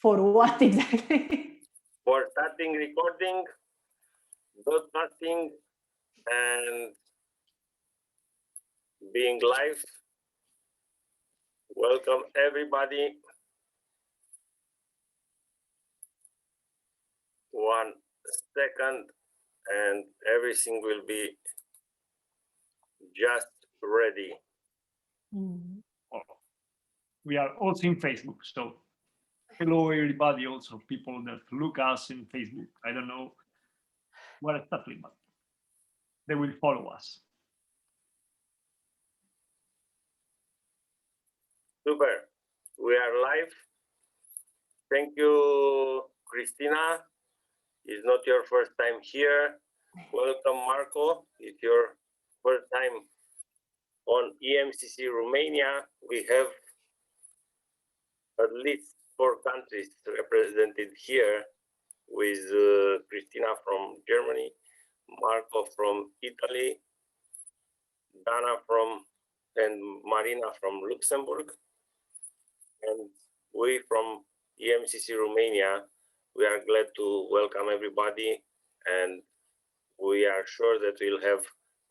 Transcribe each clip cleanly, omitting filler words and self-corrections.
For what exactly? For starting recording, broadcasting, and being live. Welcome everybody. 1 second and everything will be just ready. We are also in Facebook, so hello everybody, also people that look us in Facebook. I don't know what exactly, but they will follow us. Super, we are live. Thank you, Cristina. It's not your first time here. Welcome, Marco. It's your first time on EMCC Romania. We have at least 4 countries represented here, with Cristina from Germany, Marco from Italy, Dana and Marina from Luxembourg, and we from EMCC Romania. We are glad to welcome everybody, and we are sure that we'll have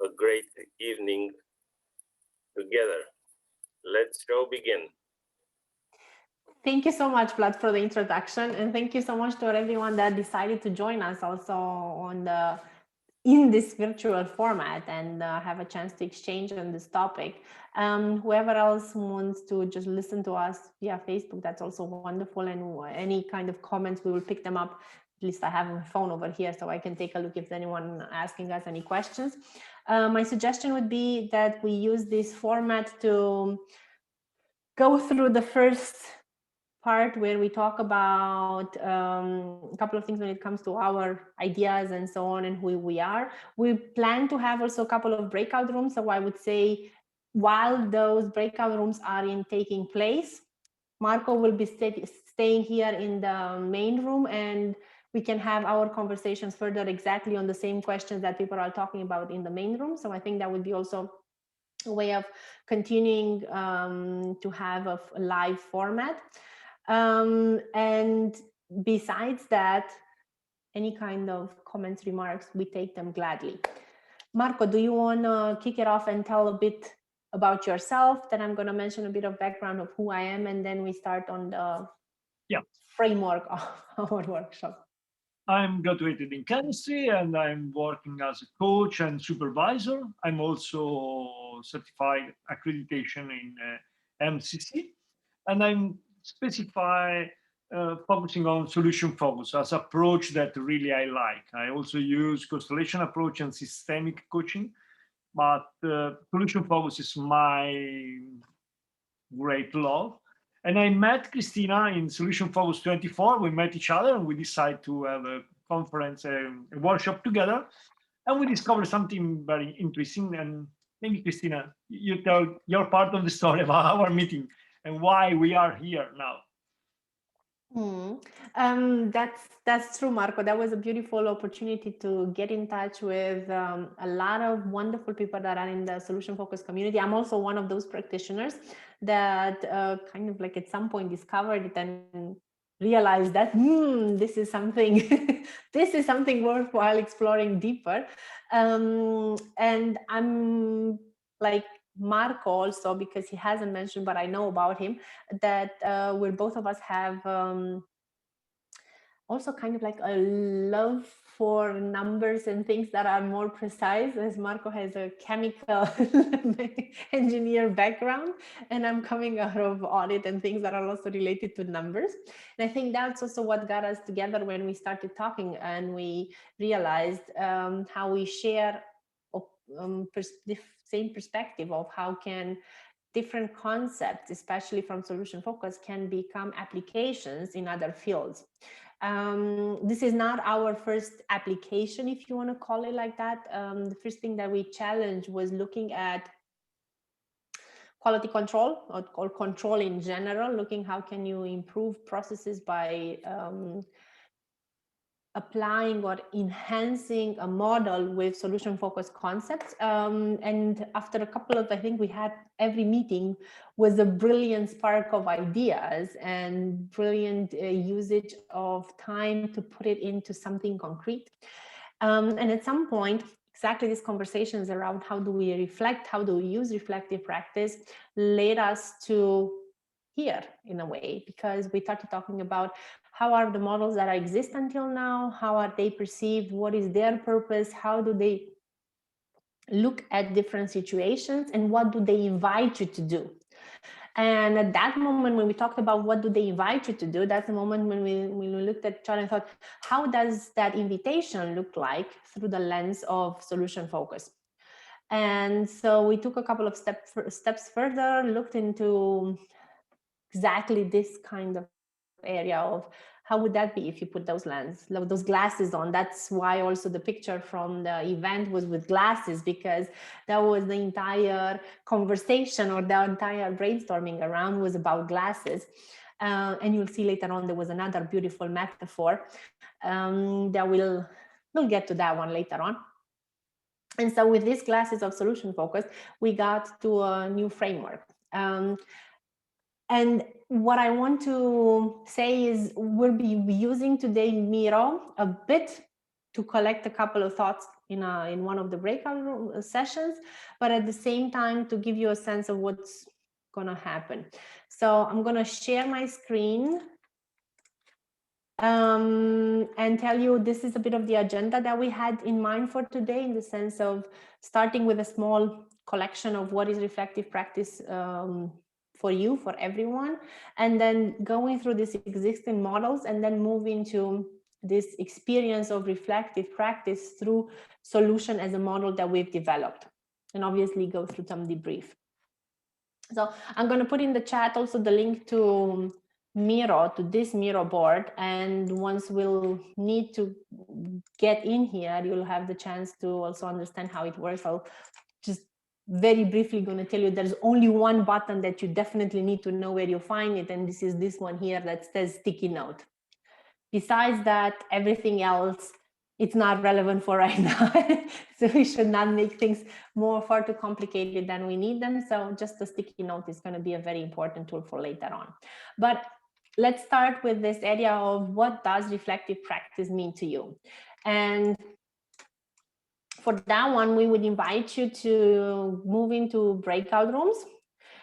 a great evening together. Let's go begin. Thank you so much, Vlad, for the introduction, and thank you so much to everyone that decided to join us also in this virtual format and have a chance to exchange on this topic. Whoever else wants to just listen to us via Facebook, that's also wonderful, and any kind of comments, we will pick them up. At least I have my phone over here so I can take a look if anyone asking us any questions. My suggestion would be that we use this format to go through the first part where we talk about a couple of things when it comes to our ideas and so on and who we are. We plan to have also a couple of breakout rooms. So I would say while those breakout rooms are taking place, Marco will be staying here in the main room, and we can have our conversations further exactly on the same questions that people are talking about in the main room. So I think that would be also a way of continuing to have a live format. And besides that, any kind of comments, remarks, we take them gladly. Marco, do you want to kick it off and tell a bit about yourself? Then I'm going to mention a bit of background of who I am, and then we start on the framework of our workshop. I'm graduated in chemistry and I'm working as a coach and supervisor. I'm also certified accreditation in EMCC, and I'm focusing on solution focus as approach that really I like. I also use constellation approach and systemic coaching, but solution focus is my great love. And I met Cristina in Solution Focus 24. We met each other and we decided to have a conference, a workshop together. And we discovered something very interesting. And maybe, Cristina, you tell your part of the story about our meeting and why we are here now. That's true, Marco. That was a beautiful opportunity to get in touch with a lot of wonderful people that are in the solution focused community. I'm also one of those practitioners that kind of like at some point discovered it and realized that this is something this is something worthwhile exploring deeper. And I'm like Marco also, because he hasn't mentioned, but I know about him, that where both of us have also kind of like a love for numbers and things that are more precise, as Marco has a chemical engineer background and I'm coming out of audit and things that are also related to numbers. And I think that's also what got us together when we started talking, and we realized how we share the same perspective of how can different concepts, especially from solution focus, can become applications in other fields. This is not our first application, if you want to call it like that. The first thing that we challenged was looking at quality control or control in general, looking how can you improve processes by applying or enhancing a model with solution focused concepts. And after a couple of, I think we had every meeting was a brilliant spark of ideas and brilliant usage of time to put it into something concrete. And at some point, exactly these conversations around how do we reflect, how do we use reflective practice led us to here in a way, because we started talking about how are the models that exist until now, how are they perceived, what is their purpose, how do they look at different situations, and what do they invite you to do. And at that moment, when we talked about what do they invite you to do, that's the moment when we looked at each other and thought, how does that invitation look like through the lens of solution focus? And so we took a couple of steps further, looked into exactly this kind of area of how would that be if you put those those glasses on. That's why also the picture from the event was with glasses, because that was the entire conversation or the entire brainstorming around was about glasses. And you'll see later on there was another beautiful metaphor that we'll get to that one later on. And so with these glasses of solution focus, we got to a new framework. And what I want to say is we'll be using today Miro a bit to collect a couple of thoughts in one of the breakout room sessions, but at the same time to give you a sense of what's going to happen. So I'm going to share my screen and tell you this is a bit of the agenda that we had in mind for today, in the sense of starting with a small collection of what is reflective practice for you, for everyone, and then going through these existing models and then move into this experience of reflective practice through solution as a model that we've developed, and obviously go through some debrief. So I'm going to put in the chat also the link to Miro, to this Miro board, and once we'll need to get in here, you'll have the chance to also understand how it works. I'll just very briefly going to tell you there's only one button that you definitely need to know where you find it, and this is this one here that says sticky note. Besides that, everything else, it's not relevant for right now. So we should not make things far too complicated than we need them. So just the sticky note is going to be a very important tool for later on. But let's start with this area of what does reflective practice mean to you. And for that one, we would invite you to move into breakout rooms.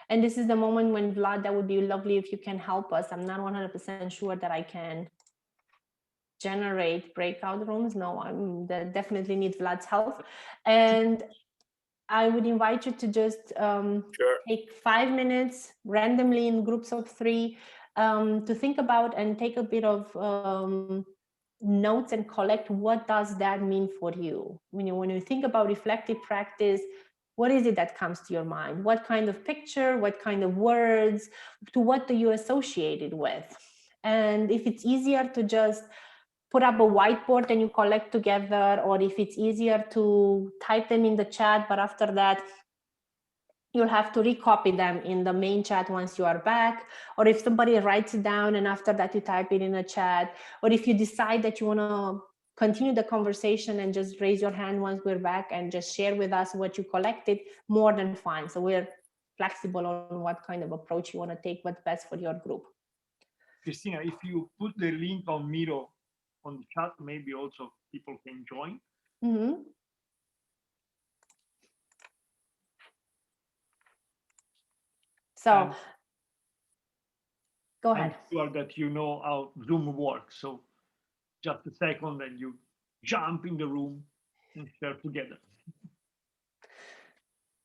And this is the moment when, Vlad, that would be lovely if you can help us. I'm not 100% sure that I can generate breakout rooms. No, I definitely need Vlad's help. And I would invite you to just take 5 minutes randomly in groups of 3 to think about and take a bit of notes and collect what does that mean for you. When you think about reflective practice, what is it that comes to your mind? What kind of picture, what kind of words, to what do you associate it with? And if it's easier to just put up a whiteboard and you collect together, or if it's easier to type them in the chat, but after that you'll have to recopy them in the main chat once you are back, or if somebody writes it down and after that you type it in a chat, or if you decide that you want to continue the conversation and just raise your hand once we're back and just share with us what you collected, more than fine. So we're flexible on what kind of approach you want to take, what's best for your group. Cristina, if you put the link on Miro on the chat, maybe also people can join. Mm-hmm. So go ahead. I'm sure that you know how Zoom works. So just a second and you jump in the room and share together.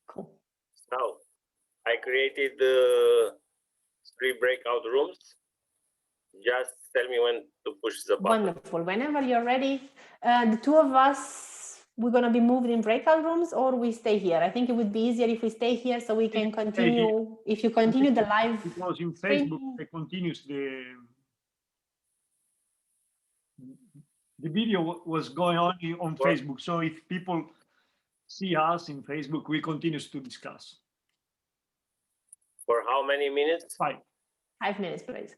Cool. So I created 3 breakout rooms. Just tell me when to push the button. Wonderful. Whenever you're ready, the 2 of us, we're going to be moved in breakout rooms, or we stay here. I think it would be easier if we stay here so we can continue. If you continue the live, because in Facebook it continues the video was going on Facebook. So if people see us in Facebook, we continue to discuss. For how many minutes? 5. 5 minutes, please.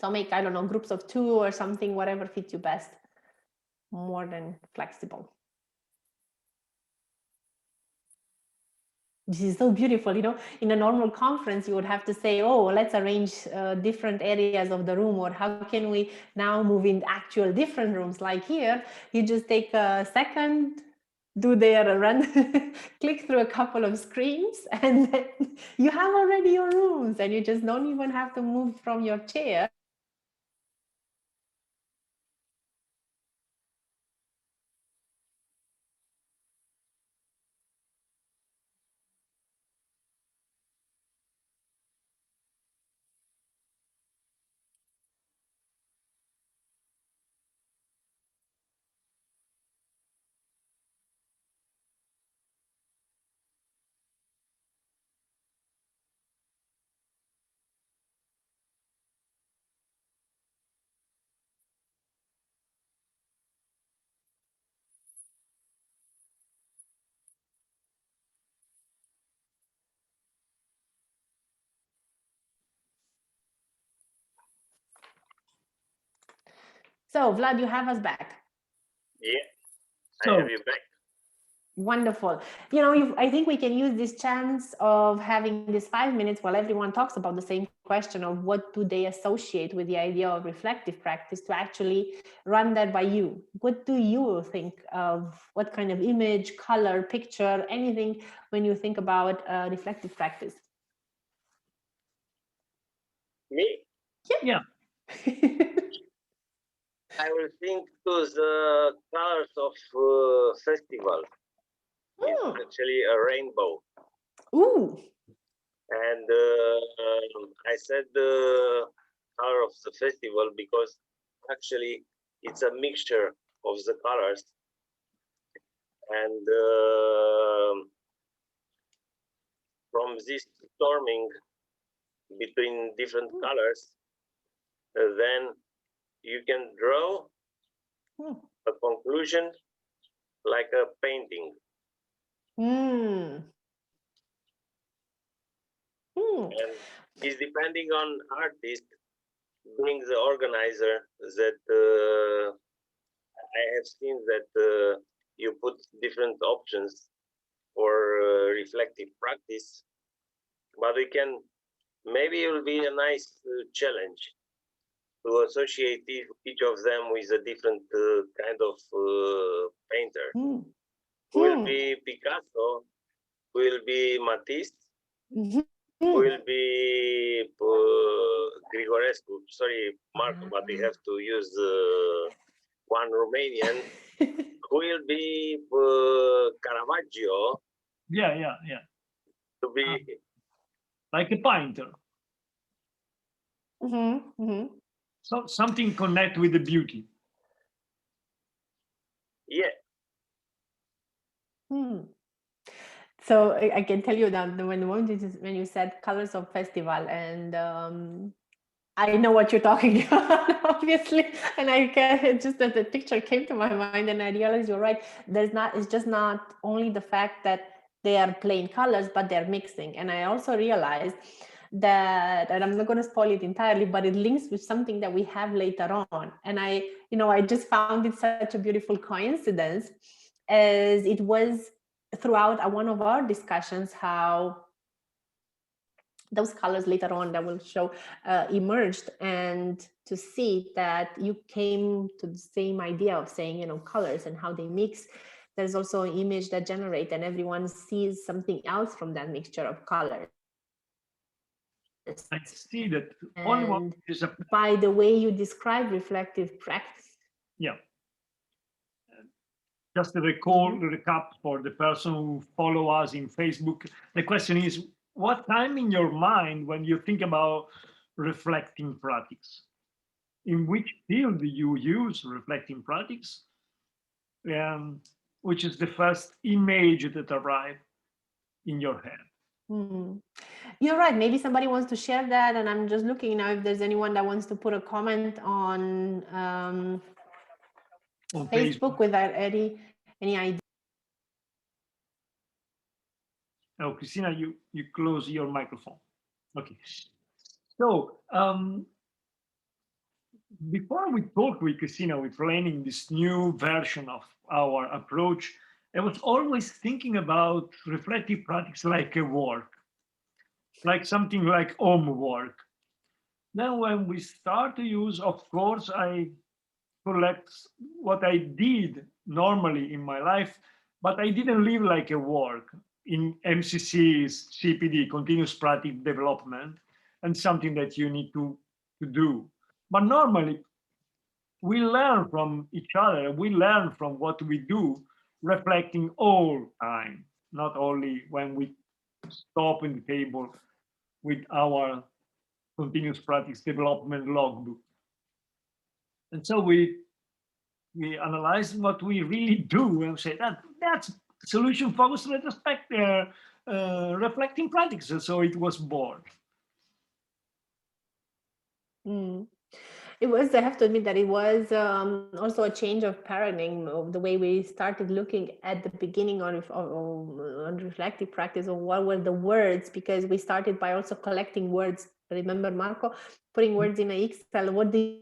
So make, I don't know, groups of 2 or something, whatever fits you best. More than flexible. This is so beautiful, you know. In a normal conference, you would have to say, oh, let's arrange different areas of the room, or how can we now move in actual different rooms? Like here, you just take a second, do their run, click through a couple of screens, and then you have already your rooms, and you just don't even have to move from your chair. So, Vlad, you have us back. Yeah, So, I have you back. Wonderful. You know, I think we can use this chance of having these 5 minutes while everyone talks about the same question of what do they associate with the idea of reflective practice to actually run that by you. What do you think of? What kind of image, color, picture, anything when you think about reflective practice? Me? yeah. I will think to the colors of festival. It's actually a rainbow. Ooh. And I said the color of the festival because actually it's a mixture of the colors. And from this storming between different colors, then you can draw a conclusion like a painting. And it's depending on artist, being the organizer, that I have seen that you put different options for reflective practice, but we can, maybe it will be a nice challenge to associate each of them with a different kind of painter. Who will be Picasso, who will be Matisse, who will be Grigorescu. Sorry, Marco, but we have to use one Romanian. Who will be Caravaggio. Yeah. To be like a painter. So something connect with the beauty. Yeah. So I can tell you that when you said colors of festival, and I know what you're talking about, obviously, and I can just that the picture came to my mind, and I realized you're right. It's just not only the fact that they are plain colors, but they're mixing. And I also realized that, and I'm not going to spoil it entirely, but it links with something that we have later on. And I just found it such a beautiful coincidence, as it was throughout one of our discussions how those colors later on that will show emerged, and to see that you came to the same idea of saying, colors and how they mix. There's also an image that generates, and everyone sees something else from that mixture of colors. I see that only one is by the way you describe reflective practice. Yeah. Just a recap for the person who follow us in Facebook. The question is, what time in your mind when you think about reflecting practice? In which field do you use reflecting practice? Which is the first image that arrives in your head? You're right. Maybe somebody wants to share that, and I'm just looking now if there's anyone that wants to put a comment on Facebook without any idea. Oh, Cristina, you close your microphone. Okay. So before we talked with Cristina, we're planning this new version of our approach. I was always thinking about reflective practice like a work, like something like homework. Then when we start to use, of course, I collect what I did normally in my life, but I didn't live like a work. In MCC's CPD, continuous practice development, and something that you need to do. But normally, we learn from each other, we learn from what we do, reflecting all time, not only when we stop in the table with our continuous practice development logbook. And so we analyze what we really do and say that's solution focused retrospect reflecting practices. So it was born. It was, I have to admit that it was also a change of paradigm of the way we started looking at the beginning on reflective practice, of what were the words, because we started by also collecting words. Remember, Marco, putting words in an Excel, what do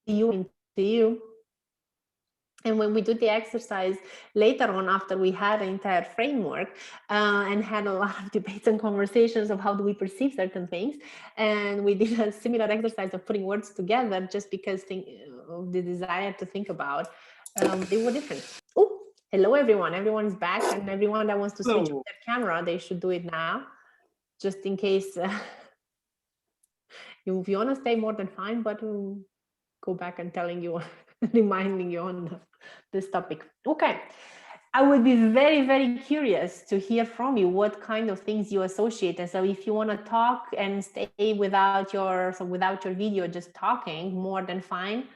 you mean to you? And when we do the exercise later on, after we had an entire framework and had a lot of debates and conversations of how do we perceive certain things, and we did a similar exercise of putting words together just because of the desire to think about, they were different. Oh, hello everyone. Everyone is back, and everyone that wants to switch on their camera, they should do it now, just in case. If you want to stay more than fine, but we'll go back and telling you, reminding you on this topic. Okay, I would be very, very curious to hear from you what kind of things you associate. And so if you want to talk and stay without your video, just talking, more than fine.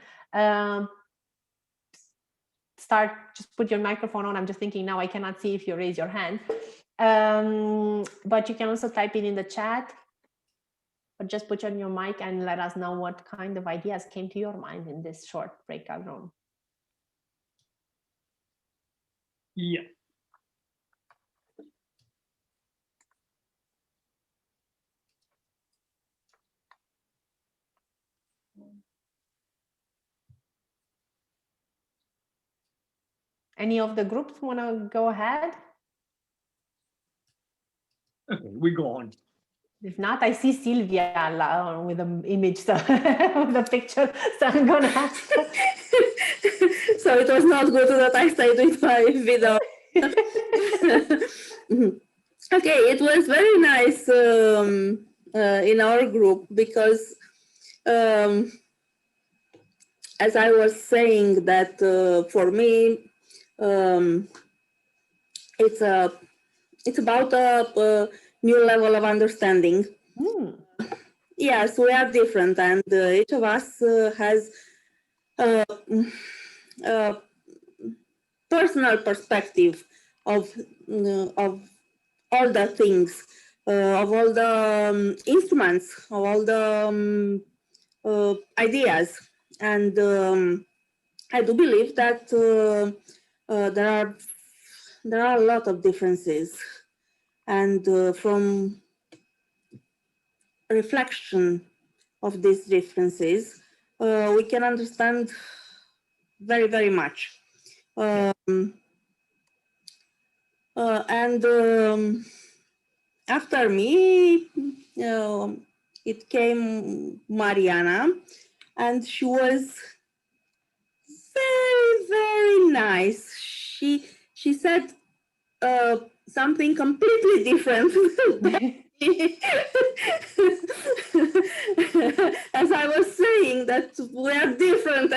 Just put your microphone on. I'm just thinking now, I cannot see if you raise your hand. But you can also type it in the chat, or just put on your mic and let us know what kind of ideas came to your mind in this short breakout room. Yeah. Any of the groups want to go ahead? Okay, we go on. If not, I see Sylvia with an image, so with a picture, so I'm gonna ask. So it was not good that I stayed with my video. Okay, it was very nice in our group because, as I was saying, that for me, it's about a new level of understanding. Yes, we are different, and each of us has a personal perspective of all the things, of all the instruments, of all the ideas, and I do believe that there are a lot of differences, and from reflection of these differences, we can understand very, very much. And after me, it came Mariana, and she was very, very nice. She said something completely different. As I was saying, that we are different,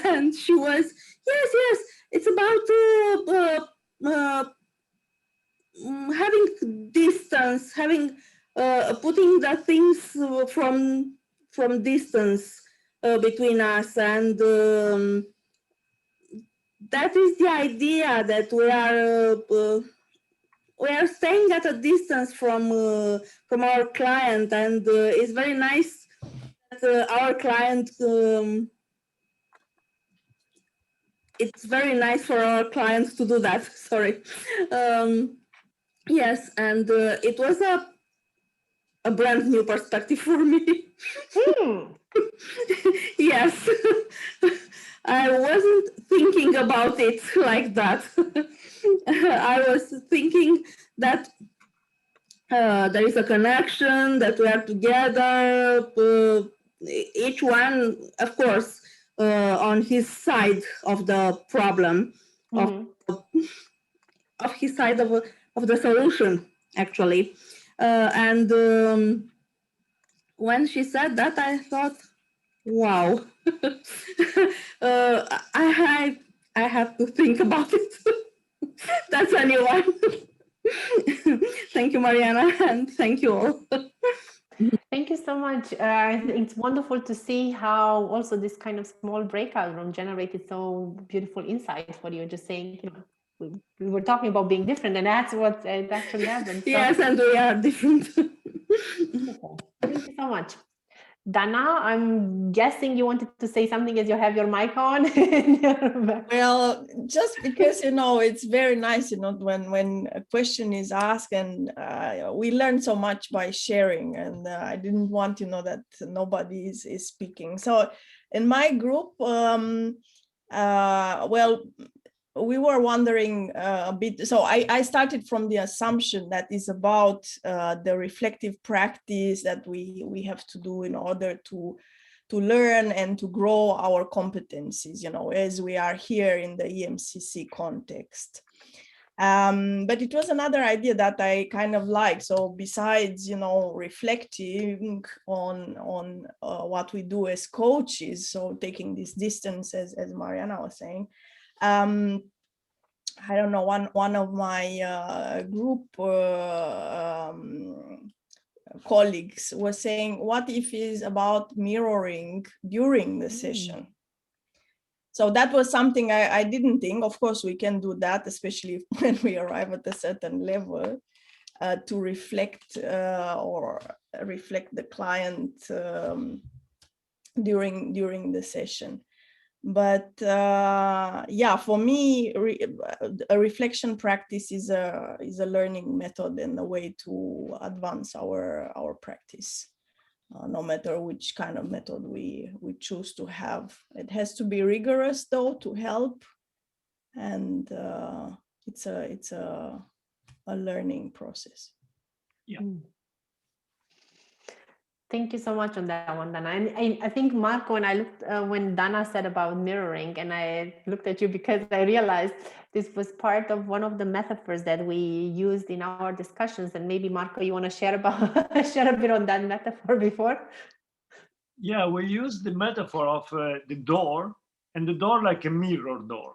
and she was, yes, it's about having distance, having putting the things from distance between us, and that is the idea, that we are staying at a distance from our client, and it's very nice that our client. It's very nice for our clients to do that. Sorry. Yes, and it was a brand new perspective for me. Yes, I wasn't thinking about it like that. I was thinking that there is a connection, that we are together, each one, of course, on his side of the problem, of his side of the solution, actually. And when she said that, I thought, wow, I have to think about it. That's a new one. Thank you, Mariana, and thank you all. Thank you so much. It's wonderful to see how also this kind of small breakout room generated so beautiful insights. What you're just saying, you know, we were talking about being different, and that's what it actually happened. So, yes, and we are different. Thank you so much. Dana, I'm guessing you wanted to say something as you have your mic on. Well, just because, you know, it's very nice, you know, when a question is asked, and we learn so much by sharing, and I didn't want, you know, that nobody is speaking. So in my group, well, we were wondering a bit. So I started from the assumption that is about the reflective practice that we have to do in order to learn and to grow our competencies, you know, as we are here in the EMCC context. But it was another idea that I kind of like. So besides, you know, reflecting on what we do as coaches, so taking this distance, as Mariana was saying, I don't know, one of my group colleagues was saying, what if it's about mirroring during the session? So that was something I didn't think. Of course, we can do that, especially when we arrive at a certain level, to reflect or reflect the client during the session. But yeah, for me, a reflection practice is a learning method and a way to advance our practice, no matter which kind of method we choose to have. It has to be rigorous, though, to help, and it's a learning process. Yeah. Thank you so much on that one, Dana. And I think Marco and I looked when Dana said about mirroring, and I looked at you because I realized this was part of one of the metaphors that we used in our discussions. And maybe Marco, you want to share a bit on that metaphor before? Yeah, we use the metaphor of the door, and the door like a mirror door.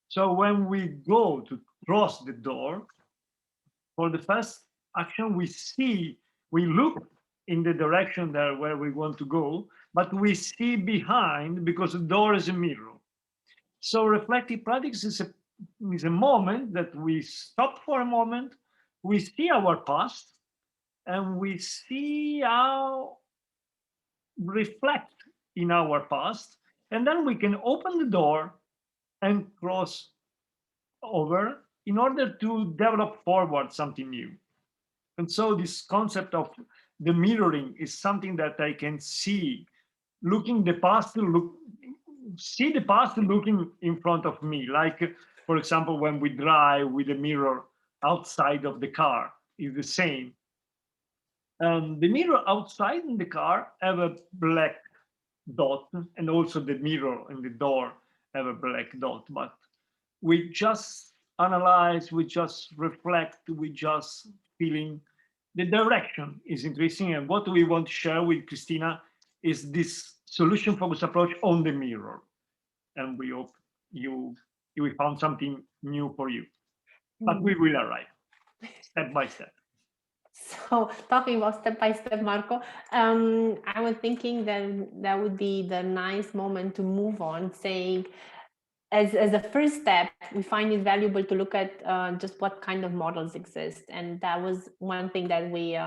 So when we go to cross the door, for the first action, we look in the direction there where we want to go, but we see behind because the door is a mirror. So reflective practice is a moment that we stop for a moment, we see our past, and we see how reflect in our past, and then we can open the door and cross over in order to develop forward something new. And so this concept of the mirroring is something that I can see, looking the past, see the past looking in front of me. Like, for example, when we drive with a mirror outside of the car, is the same. The mirror outside in the car have a black dot, and also the mirror in the door have a black dot, but we just analyze, we just reflect, we just feeling. The direction is interesting, and what we want to share with Cristina is this solution-focused approach on the mirror, and we hope you found something new for you. But we will arrive step by step. So talking about step by step, Marco, I was thinking that would be the nice moment to move on, saying, as a first step, we find it valuable to look at just what kind of models exist. And that was one thing that we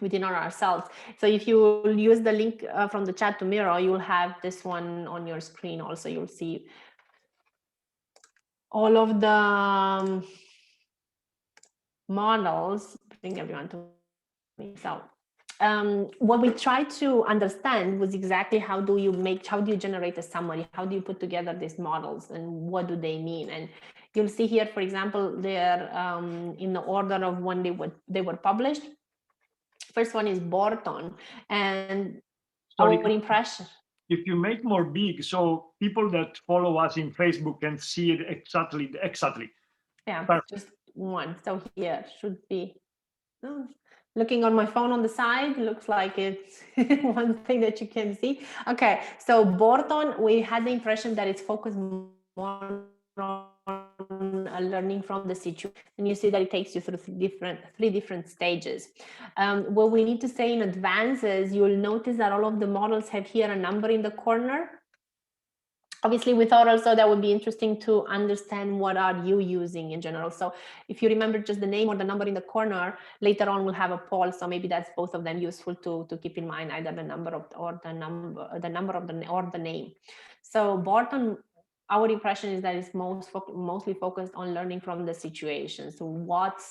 did on ourselves. So if you use the link from the chat to mirror, you'll have this one on your screen also. You'll see all of the models. Bring everyone to So what we tried to understand was exactly how do you generate a summary? How do you put together these models and what do they mean? And you'll see here, for example, they're in the order of when they were published. First one is Borton, and Sorry, our impression. if you make more big, so people that follow us in Facebook can see it exactly. Yeah, Perfect. just one. So here should be. Looking on my phone on the side, looks like it's one thing that you can see. Okay, so Borton, we had the impression that it's focused more on learning from the situation, and you see that it takes you through three different stages. What we need to say in advances, you'll notice that all of the models have here a number in the corner. Obviously, we thought also that would be interesting to understand what are you using in general. So if you remember just the name or the number in the corner, later on we'll have a poll. So maybe that's both of them useful to keep in mind, either the number of or the name. So Borton, our impression is that it's mostly focused on learning from the situation. So what,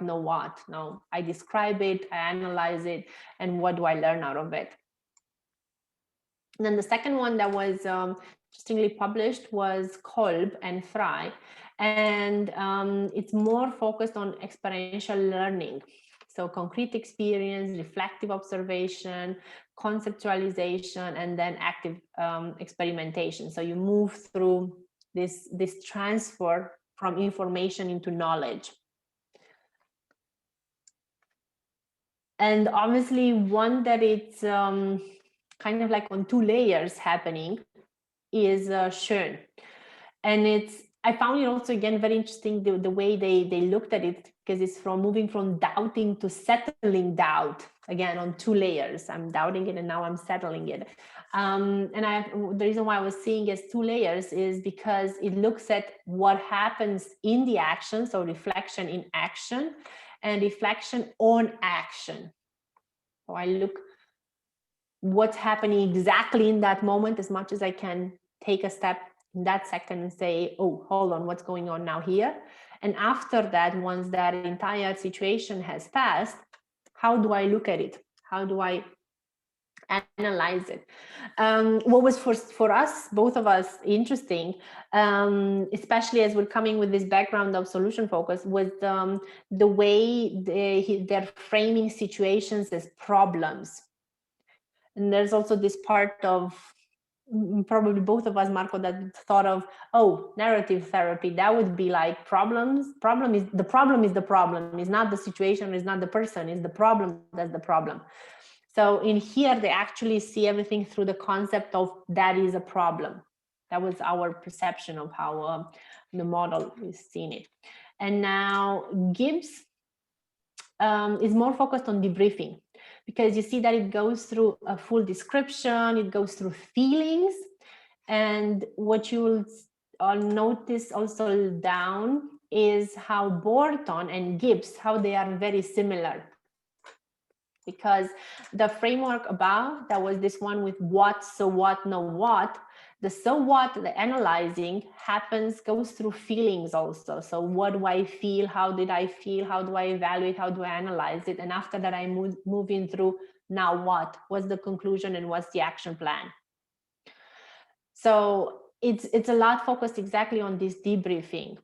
no what. No, I describe it, I analyze it, and what do I learn out of it? And then the second one that was interestingly published was Kolb and Fry, and it's more focused on experiential learning. So concrete experience, reflective observation, conceptualization, and then active experimentation. So you move through this transfer from information into knowledge. And obviously one that it's kind of like on two layers happening is Schön. And I found it also again very interesting the way they looked at it, because it's moving from doubting to settling doubt, again on two layers. I'm doubting it and now I'm settling it. And the reason why I was seeing as two layers is because it looks at what happens in the action, so reflection in action and reflection on action. So I look what's happening exactly in that moment as much as I can, take a step in that second and say, oh, hold on, what's going on now here? And after that, once that entire situation has passed, how do I look at it? How do I analyze it? What was for us, both of us, interesting, especially as we're coming with this background of solution focus, was the way they're framing situations as problems. And there's also this part of probably both of us, Marco, that thought of, oh, narrative therapy, that would be like problems. The problem is the problem. It's not the situation, it's not the person, it's the problem that's the problem. So in here, they actually see everything through the concept of that is a problem. That was our perception of how the model is seeing it. And now Gibbs is more focused on debriefing, because you see that it goes through a full description, it goes through feelings. And what you'll notice also down is how Borton and Gibbs, how they are very similar. Because the framework above, that was this one with what, so what, no what, the so what, the analyzing goes through feelings also. So what do I feel? How did I feel? How do I evaluate? How do I analyze it? And after that, I move in through now what? What's the conclusion and what's the action plan? So it's a lot focused exactly on this debriefing.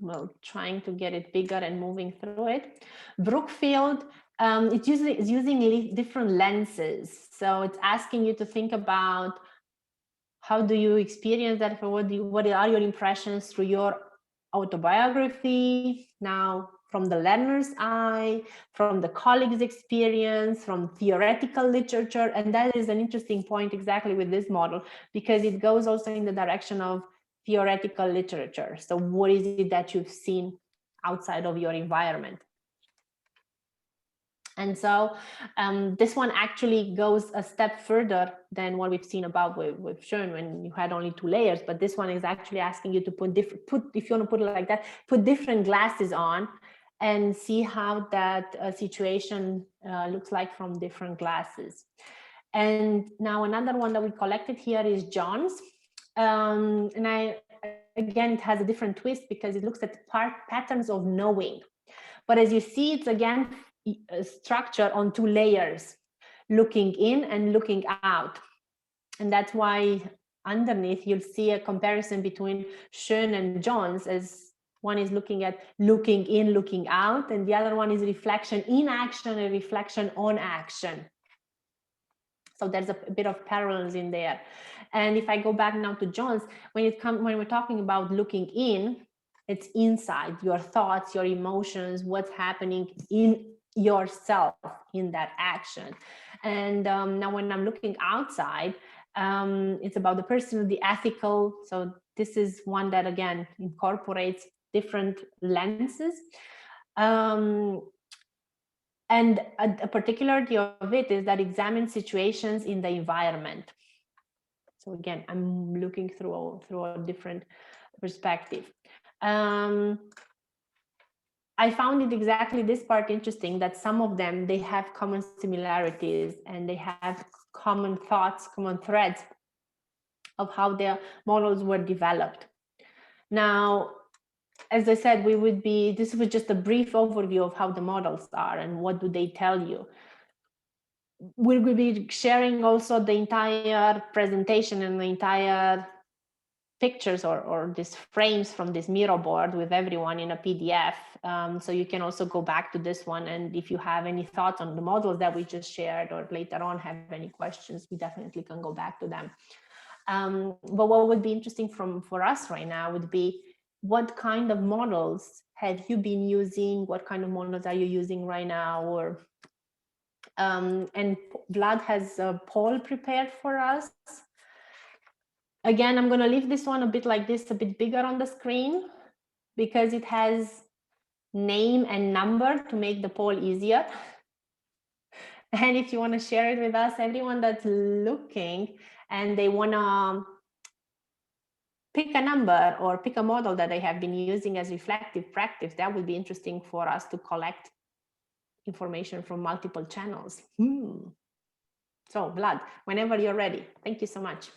Well, trying to get it bigger and moving through it. Brookfield, it's using different lenses. So it's asking you to think about how do you experience that, what are your impressions through your autobiography, now from the learner's eye, from the colleague's experience, from theoretical literature. And that is an interesting point exactly with this model, because it goes also in the direction of theoretical literature. So what is it that you've seen outside of your environment? And so this one actually goes a step further than what we've seen above with Schön, when you had only two layers. But this one is actually asking you to if you want to put it like that, put different glasses on and see how that situation looks like from different glasses. And now another one that we collected here is John's. And again, it has a different twist because it looks at patterns of knowing. But as you see, it's again a structure on 2 layers, looking in and looking out. And that's why underneath you'll see a comparison between Schön and Jones, as one is looking at looking in, looking out, and the other one is reflection in action and reflection on action. So there's a bit of parallels in there. And if I go back now to Jones, when we're talking about looking in, it's inside your thoughts, your emotions, what's happening in yourself in that action. And now when I'm looking outside, it's about the personal, the ethical. So this is one that again incorporates different lenses. And a particularity of it is that examines situations in the environment. So again, I'm looking through a different perspective. I found it exactly this part interesting, that some of them, they have common similarities and they have common thoughts, common threads of how their models were developed. Now, as I said, this was just a brief overview of how the models are and what do they tell you. We will be sharing also the entire presentation and the entire pictures or these frames from this Miro board with everyone in a PDF. So you can also go back to this one. And if you have any thoughts on the models that we just shared, or later on have any questions, we definitely can go back to them. But what would be interesting for us right now would be, what kind of models have you been using? What kind of models are you using right now? Or and Vlad has a poll prepared for us. Again, I'm going to leave this one a bit like this, a bit bigger on the screen, because it has name and number to make the poll easier. And if you want to share it with us, everyone that's looking and they want to pick a number or pick a model that they have been using as reflective practice, that would be interesting for us to collect information from multiple channels. So Vlad, whenever you're ready. Thank you so much.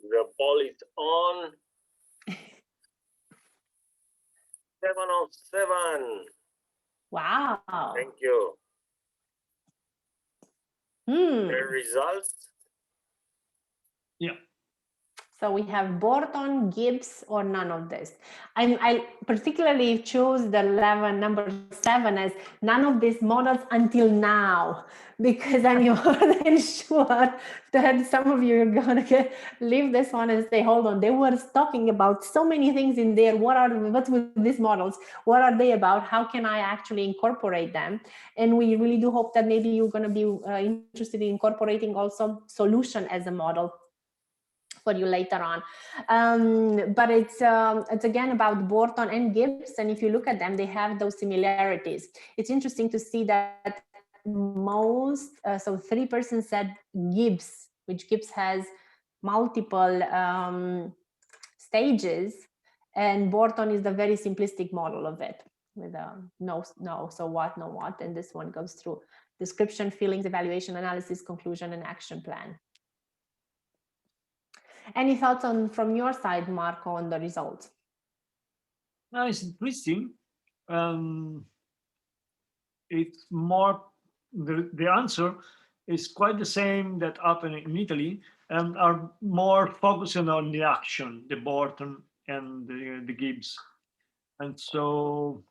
The poll is on. 707. Wow. Thank you. The results? Yeah. So we have Borton, Gibbs, or none of this. I particularly chose the number 7 as none of these models until now, because I'm more than sure that some of you are going to leave this one and say, hold on, they were talking about so many things in there. What's with these models? What are they about? How can I actually incorporate them? And we really do hope that maybe you're going to be interested in incorporating also solution as a model for you later on. But it's again about Borton and Gibbs, and if you look at them, they have those similarities. It's interesting to see that most, so 3% said Gibbs, which Gibbs has multiple stages, and Borton is the very simplistic model of it, with no, so what, no what, and this one goes through description, feelings, evaluation, analysis, conclusion, and action plan. Any thoughts from your side, Marco, on the results? No, it's interesting. It's more, the answer is quite the same that happened in Italy, and are more focusing on the action, the Borton and the Gibbs. And so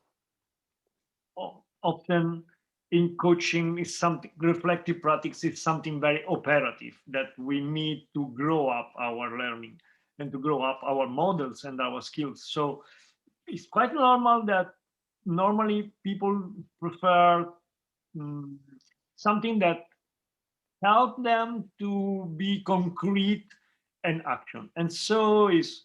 often in coaching is something, reflective practice is something very operative, that we need to grow up our learning and to grow up our models and our skills. So it's quite normal that normally people prefer something that help them to be concrete and action. And so is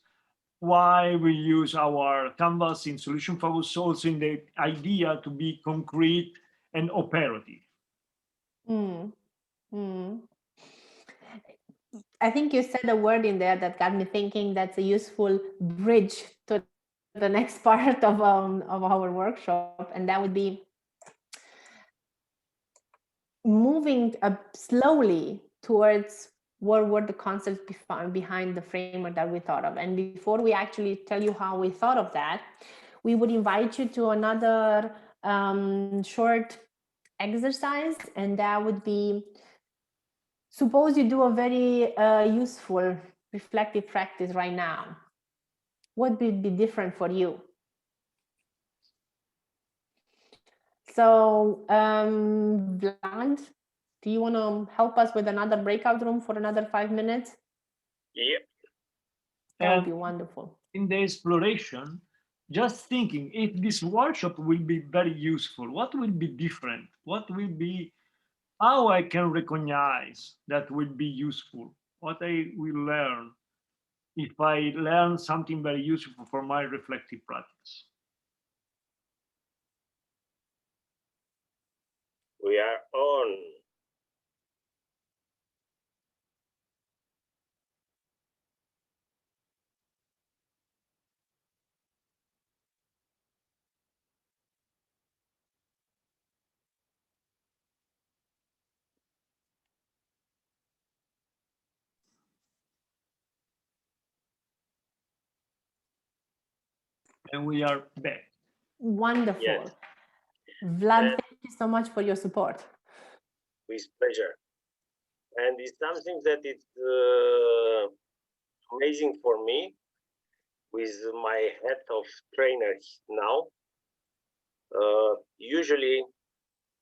why we use our canvas in solution focus, also in the idea to be concrete and operative. I think you said a word in there that got me thinking. That's a useful bridge to the next part of our workshop, and that would be moving slowly towards what were the concepts behind the framework that we thought of. And before we actually tell you how we thought of that, we would invite you to another short exercise, and that would be, suppose you do a very useful reflective practice right now. What would be different for you? So, Vlad, do you want to help us with another breakout room for another 5 minutes? Yep. That would be wonderful. In the exploration, just thinking if this workshop will be very useful, what will be different? What will be, how I can recognize that will be useful? What I will learn if I learn something very useful for my reflective practice? We are on. And we are back. Wonderful. Yes. Vlad, thank you so much for your support. With pleasure. And it's something that is amazing for me with my hat of trainer now. Usually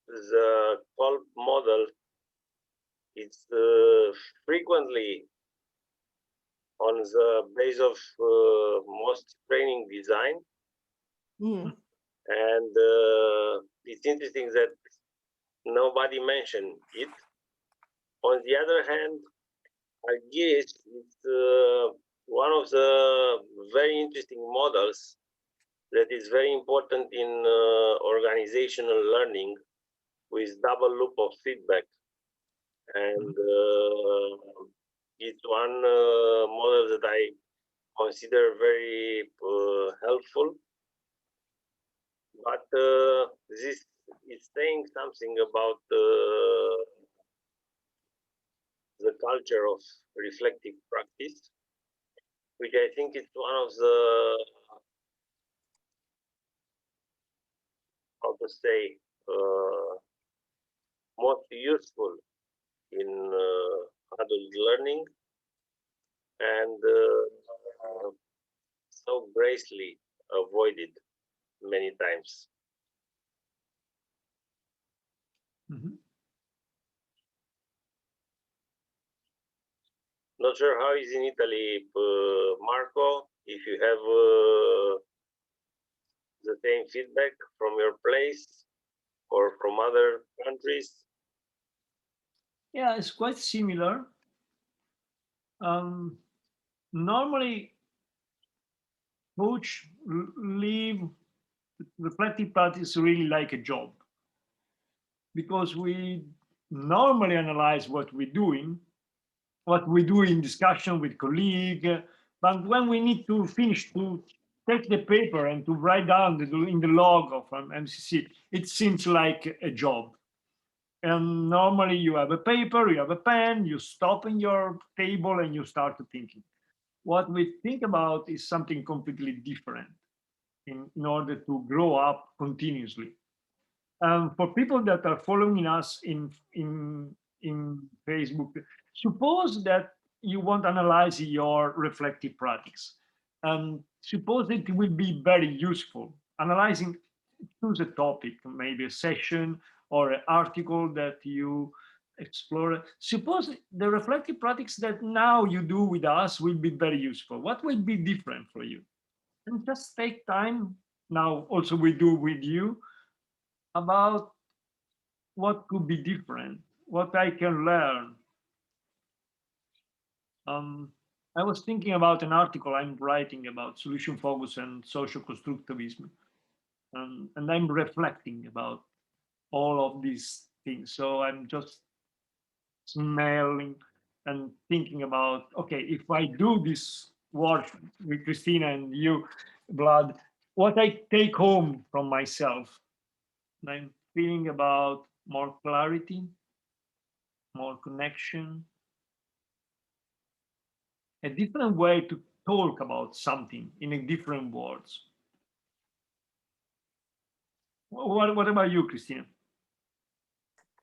the Kolb model is frequently on the base of most training design. And it's interesting that nobody mentioned it. On the other hand, I guess it's one of the very interesting models that is very important in organizational learning with double loop of feedback. And it's one model that I consider very helpful. But this is saying something about the culture of reflective practice, which I think is one of the, how to say, most useful in adult learning, and so gracefully avoided many times. Not sure how is in Italy, Marco, if you have the same feedback from your place or from other countries. Yeah, it's quite similar. Normally, coach leave reflective practice really like a job, because we normally analyze what we do in discussion with colleague, but when we need to finish to take the paper and to write down in the log of an EMCC, it seems like a job. And normally you have a paper, you have a pen, you stop in your table and you start to thinking. What we think about is something completely different in order to grow up continuously. For people that are following us in Facebook, suppose that you want to analyze your reflective practice, and suppose it will be very useful analyzing, choose a topic, maybe a session or an article that you explore. Suppose the reflective practice that now you do with us will be very useful. What will be different for you? And just take time now, also we do with you, about what could be different, what I can learn. I was thinking about an article I'm writing about solution focus and social constructivism, and I'm reflecting about all of these things. So I'm just smelling and thinking about, okay, if I do this work with Cristina and you, Vlad, what I take home from myself. And I'm feeling about more clarity, more connection, a different way to talk about something in a different words. What about you, Cristina?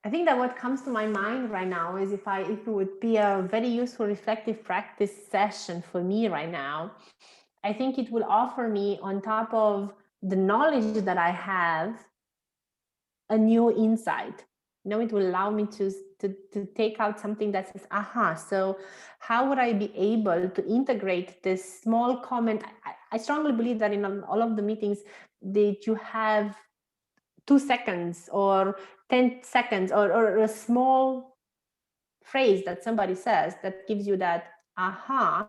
I think that what comes to my mind right now is if it would be a very useful reflective practice session for me right now, I think it will offer me, on top of the knowledge that I have, a new insight. It will allow me to take out something that says, aha, so how would I be able to integrate this small comment? I strongly believe that in all of the meetings that you have 2 seconds or 10 seconds or a small phrase that somebody says that gives you that aha,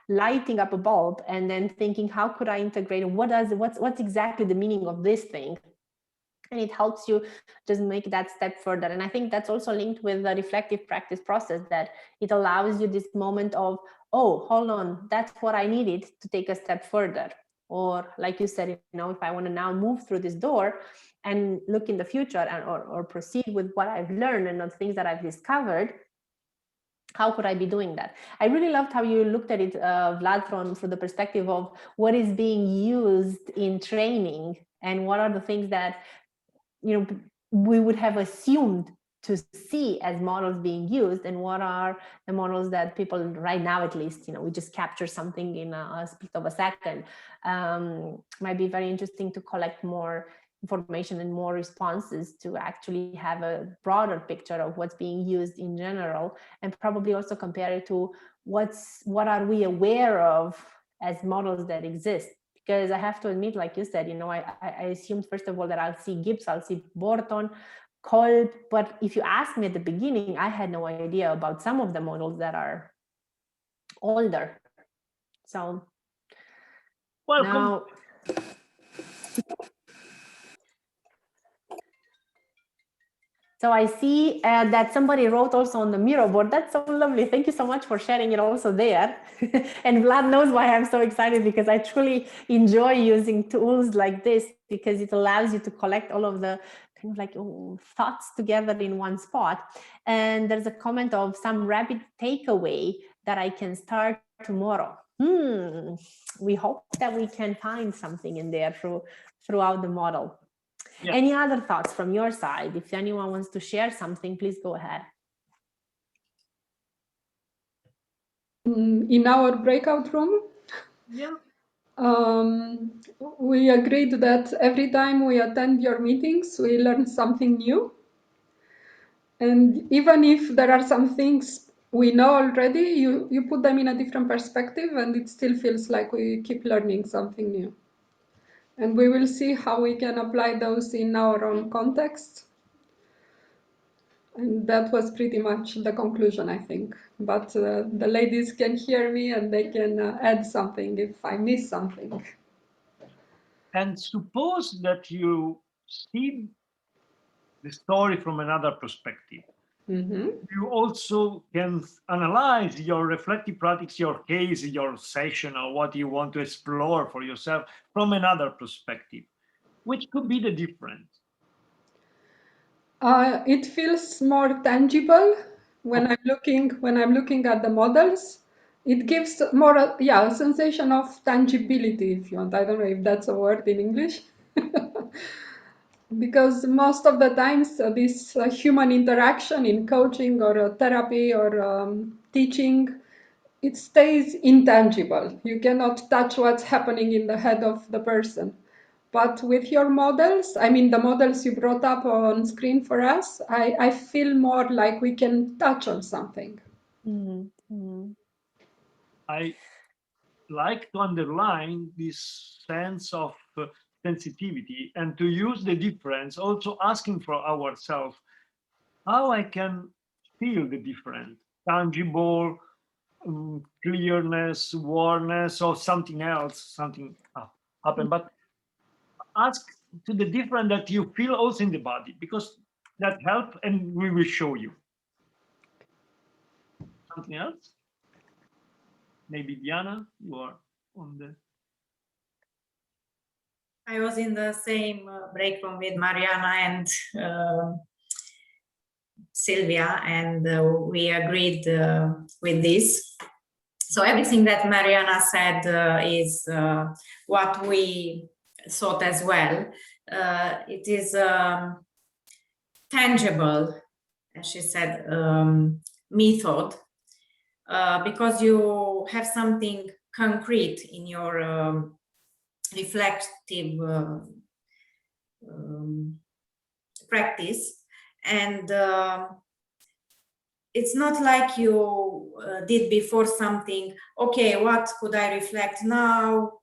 lighting up a bulb, and then thinking, how could I integrate? What's exactly the meaning of this thing? And it helps you just make that step further. And I think that's also linked with the reflective practice process, that it allows you this moment of, oh, hold on, that's what I needed to take a step further. Or like you said, if I want to now move through this door and look in the future or proceed with what I've learned and the things that I've discovered, how could I be doing that? I really loved how you looked at it, Vlad, from the perspective of what is being used in training and what are the things that we would have assumed to see as models being used, and what are the models that people right now, at least, we just capture something in a split of a second. Might be very interesting to collect more information and more responses to actually have a broader picture of what's being used in general, and probably also compare it to what are we aware of as models that exist. Because I have to admit, like you said, I assumed, first of all, that I'll see Gibbs, I'll see Borton, Kolb, but if you asked me at the beginning, I had no idea about some of the models that are older. So Welcome. Now, so I see that somebody wrote also on the Miro board. That's so lovely. Thank you so much for sharing it also there. And Vlad knows why I'm so excited, because I truly enjoy using tools like this, because it allows you to collect all of the kind of like thoughts together in one spot. And there's a comment of some rapid takeaway that I can start tomorrow. We hope that we can find something in there throughout the model. Yeah. Any other thoughts from your side? If anyone wants to share something, please go ahead. In our breakout room, yeah, we agreed that every time we attend your meetings, we learn something new. And even if there are some things we know already, you put them in a different perspective, and it still feels like we keep learning something new. And we will see how we can apply those in our own context. And that was pretty much the conclusion, I think. But the ladies can hear me and they can add something if I miss something. And suppose that you see the story from another perspective. Mm-hmm. You also can analyze your reflective practice, your case, your session, or what you want to explore for yourself from another perspective. Which could be the difference? It feels more tangible when I'm looking at the models. It gives more, a sensation of tangibility, if you want. I don't know if that's a word in English. Because most of the times this human interaction in coaching or therapy or teaching, it stays intangible. You cannot touch what's happening in the head of the person. But with your models, I mean the models you brought up on screen for us, I feel more like we can touch on something. Mm-hmm. I like to underline this sense of sensitivity and to use the difference, also asking for ourselves how I can feel the difference, tangible, clearness, awareness, or something else, something happened. But ask to the different that you feel also in the body, because that helps, and we will show you. Something else? Maybe Diana, you are on the... I was in the same break room with Mariana and Sylvia, and we agreed with this. So everything that Mariana said is what we thought as well. It is tangible, as she said, method, because you have something concrete in your reflective practice, and it's not like you did before something, okay, what could I reflect now?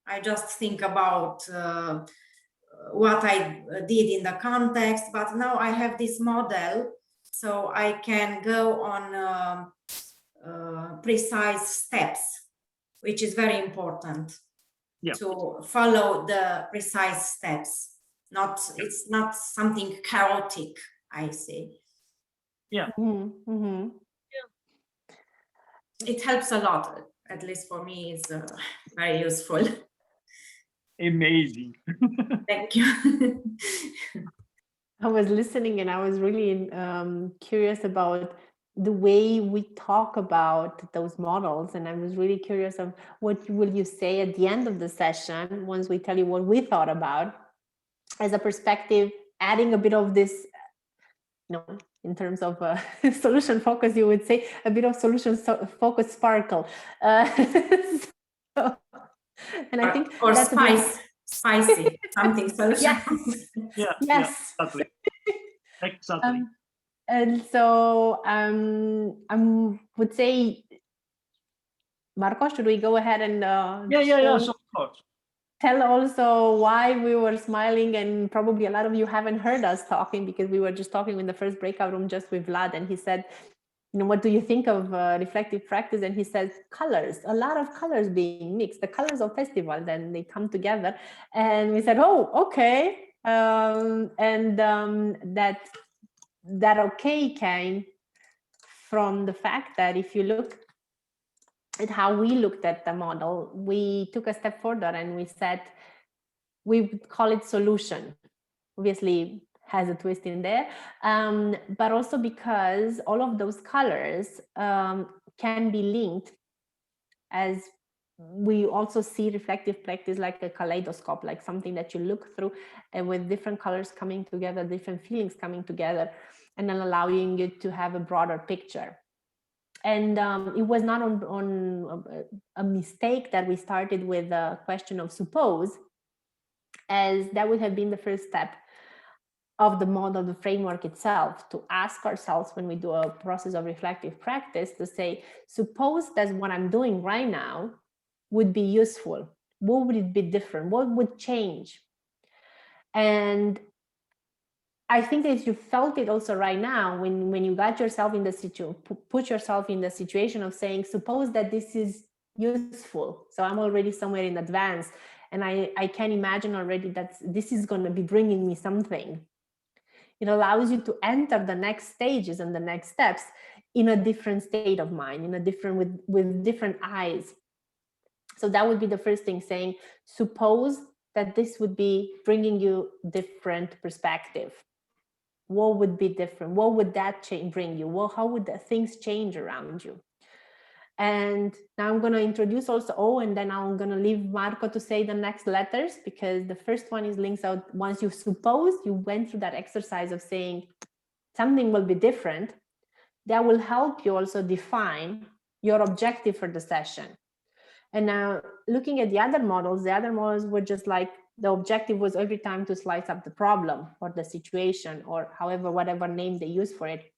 I just think about what I did in the context, but now I have this model, so I can go on precise steps, which is very important. Yeah. To follow the precise steps. It's not something chaotic, I say. Yeah. Mm-hmm. Yeah. It helps a lot, at least for me, it's very useful. Amazing. Thank you. I was listening and I was really curious about the way we talk about those models, and I was really curious of what will you say at the end of the session once we tell you what we thought about as a perspective, adding a bit of this, in terms of solution focus, you would say a bit of solution focus sparkle. So, and I think or spicy, something solution. Yes. Yes. Exactly. And so I would say, Marco, should we go ahead and yes, of course. Tell also why we were smiling, and probably a lot of you haven't heard us talking because we were just talking in the first breakout room just with Vlad, and he said, what do you think of reflective practice? And he says, colors, a lot of colors being mixed, the colors of festivals, and they come together. And we said, oh, okay. That okay came from the fact that if you look at how we looked at the model, we took a step further and we said, we would call it solution. Obviously has a twist in there, but also because all of those colors can be linked, as we also see reflective practice like a kaleidoscope, like something that you look through and with different colors coming together, different feelings coming together, and then allowing you to have a broader picture. And it was not on a mistake that we started with the question of suppose, as that would have been the first step of the model, the framework itself, to ask ourselves when we do a process of reflective practice to say, suppose that what I'm doing right now would be useful. What would it be different? What would change? And I think that you felt it also right now when you got yourself in the situation, put yourself in the situation of saying, suppose that this is useful. So I'm already somewhere in advance, and I can imagine already that this is going to be bringing me something. It allows you to enter the next stages and the next steps in a different state of mind, in a different, with different eyes. So that would be the first thing, saying, suppose that this would be bringing you different perspective. What would be different? What would that change bring you? Well, how would the things change around you? And now I'm going to introduce also, and then I'm going to leave Marco to say the next letters, because the first one is links out. Once you suppose you went through that exercise of saying something will be different, that will help you also define your objective for the session. And now looking at the other models were just like, the objective was every time to slice up the problem or the situation, or however, whatever name they use for it.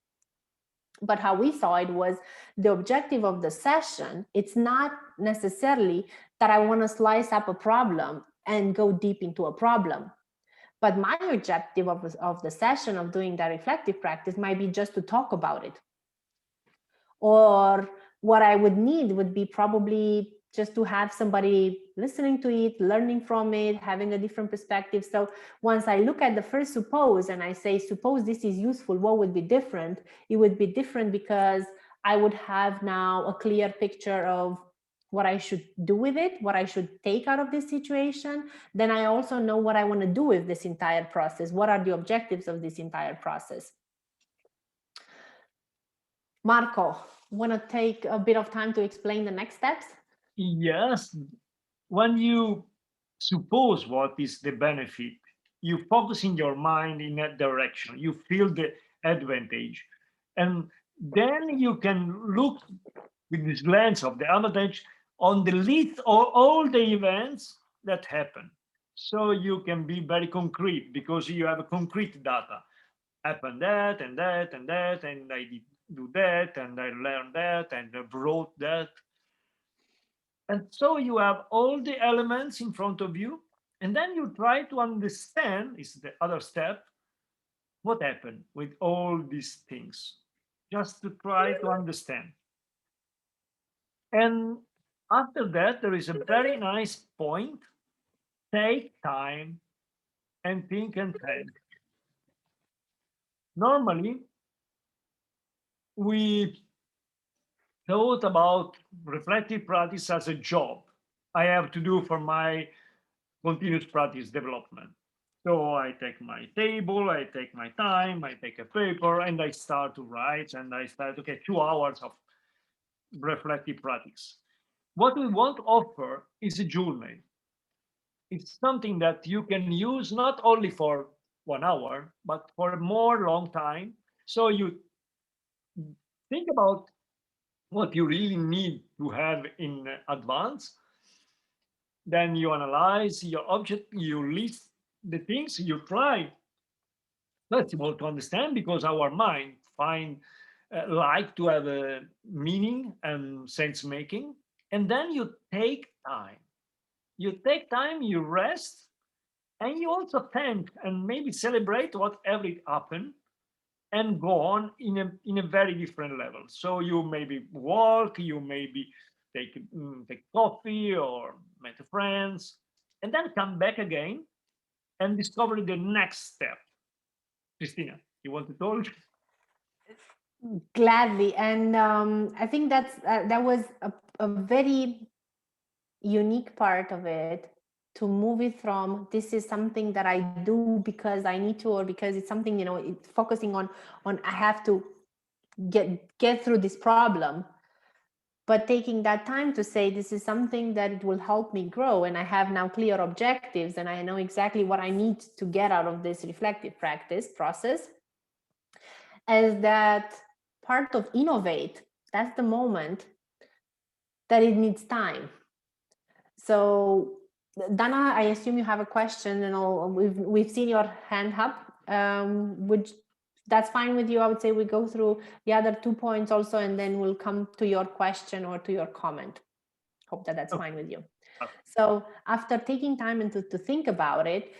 But how we saw it was the objective of the session. It's not necessarily that I want to slice up a problem and go deep into a problem. But my objective of the session of doing that reflective practice might be just to talk about it. Or what I would need would be probably just to have somebody listening to it, learning from it, having a different perspective. So once I look at the first suppose and I say, suppose this is useful, what would be different? It would be different because I would have now a clear picture of what I should do with it, what I should take out of this situation. Then I also know what I want to do with this entire process. What are the objectives of this entire process? Marco, want to take a bit of time to explain the next steps? Yes. When you suppose what is the benefit, you focus in your mind in that direction. You feel the advantage. And then you can look with this lens of the advantage on the list of all the events that happen. So you can be very concrete because you have a concrete data. Happened that and that and that, and I did do that, and I learned that, and I wrote that. And so you have all the elements in front of you, and then you try to understand, is the other step, what happened with all these things, just to try to understand. And after that, there is a very nice point. Take time and think and plan. Normally, we thought about reflective practice as a job I have to do for my continuous practice development. So I take my table, I take my time, I take a paper, and I start to write, and I start, okay, 2 hours of reflective practice. What we want to offer is a journal. It's something that you can use not only for 1 hour, but for a more long time. So you think about what you really need to have in advance. Then you analyze your object, you list the things you try. First of all, to understand, because our mind find like to have a meaning and sense making. And then you take time. You take time, you rest, and you also thank and maybe celebrate whatever happened and go on in a very different level. So you maybe walk, you maybe take coffee or meet friends, and then come back again and discover the next step. Cristina, you want to talk? Gladly. And I think that was a very unique part of it, to move it from this is something that I do because I need to, or because it's something, it's focusing on I have to get through this problem, but taking that time to say this is something that it will help me grow, and I have now clear objectives, and I know exactly what I need to get out of this reflective practice process. As that part of innovate, that's the moment that it needs time. So Dana, I assume you have a question, and we've seen your hand up. Which that's fine with you? I would say we go through the other 2 points also, and then we'll come to your question or to your comment. Hope that's Okay. fine with you. Okay. So after taking time and to think about it,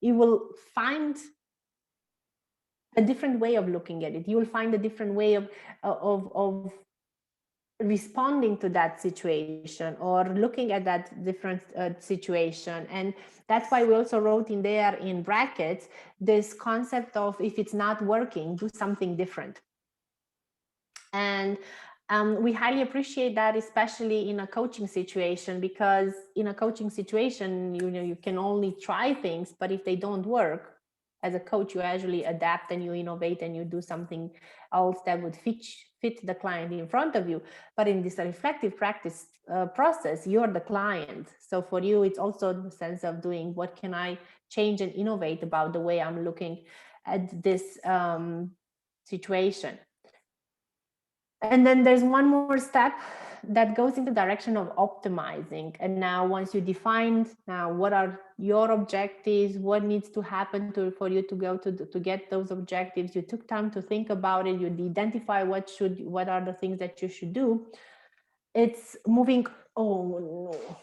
you will find a different way of looking at it. You will find a different way of responding to that situation, or looking at that different situation. And that's why we also wrote in there in brackets this concept of, if it's not working, do something different. And we highly appreciate that, especially in a coaching situation, because in a coaching situation, you can only try things, but if they don't work, as a coach, you actually adapt and you innovate and you do something else that would fit the client in front of you. But in this reflective practice process, you're the client. So for you, it's also the sense of doing, what can I change and innovate about the way I'm looking at this situation. And then there's one more step that goes in the direction of optimizing. And now, once you defined now what are your objectives, what needs to happen for you to go to get those objectives, you took time to think about it, you identify what are the things that you should do. It's moving. Oh no.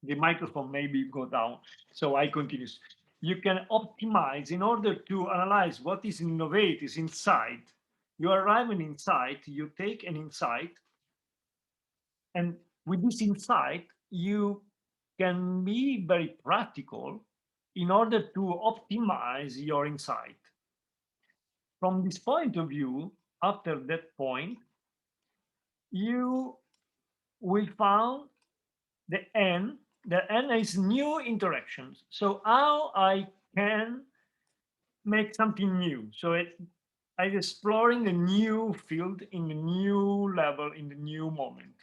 The microphone maybe go down, so I continue. You can optimize in order to analyze what is innovate, is insight. You arrive an insight, you take an insight, and with this insight, you can be very practical in order to optimize your insight. From this point of view, after that point, you will find the end and it's new interactions. So how I can make something new. So I'm exploring a new field in a new level, in the new moment.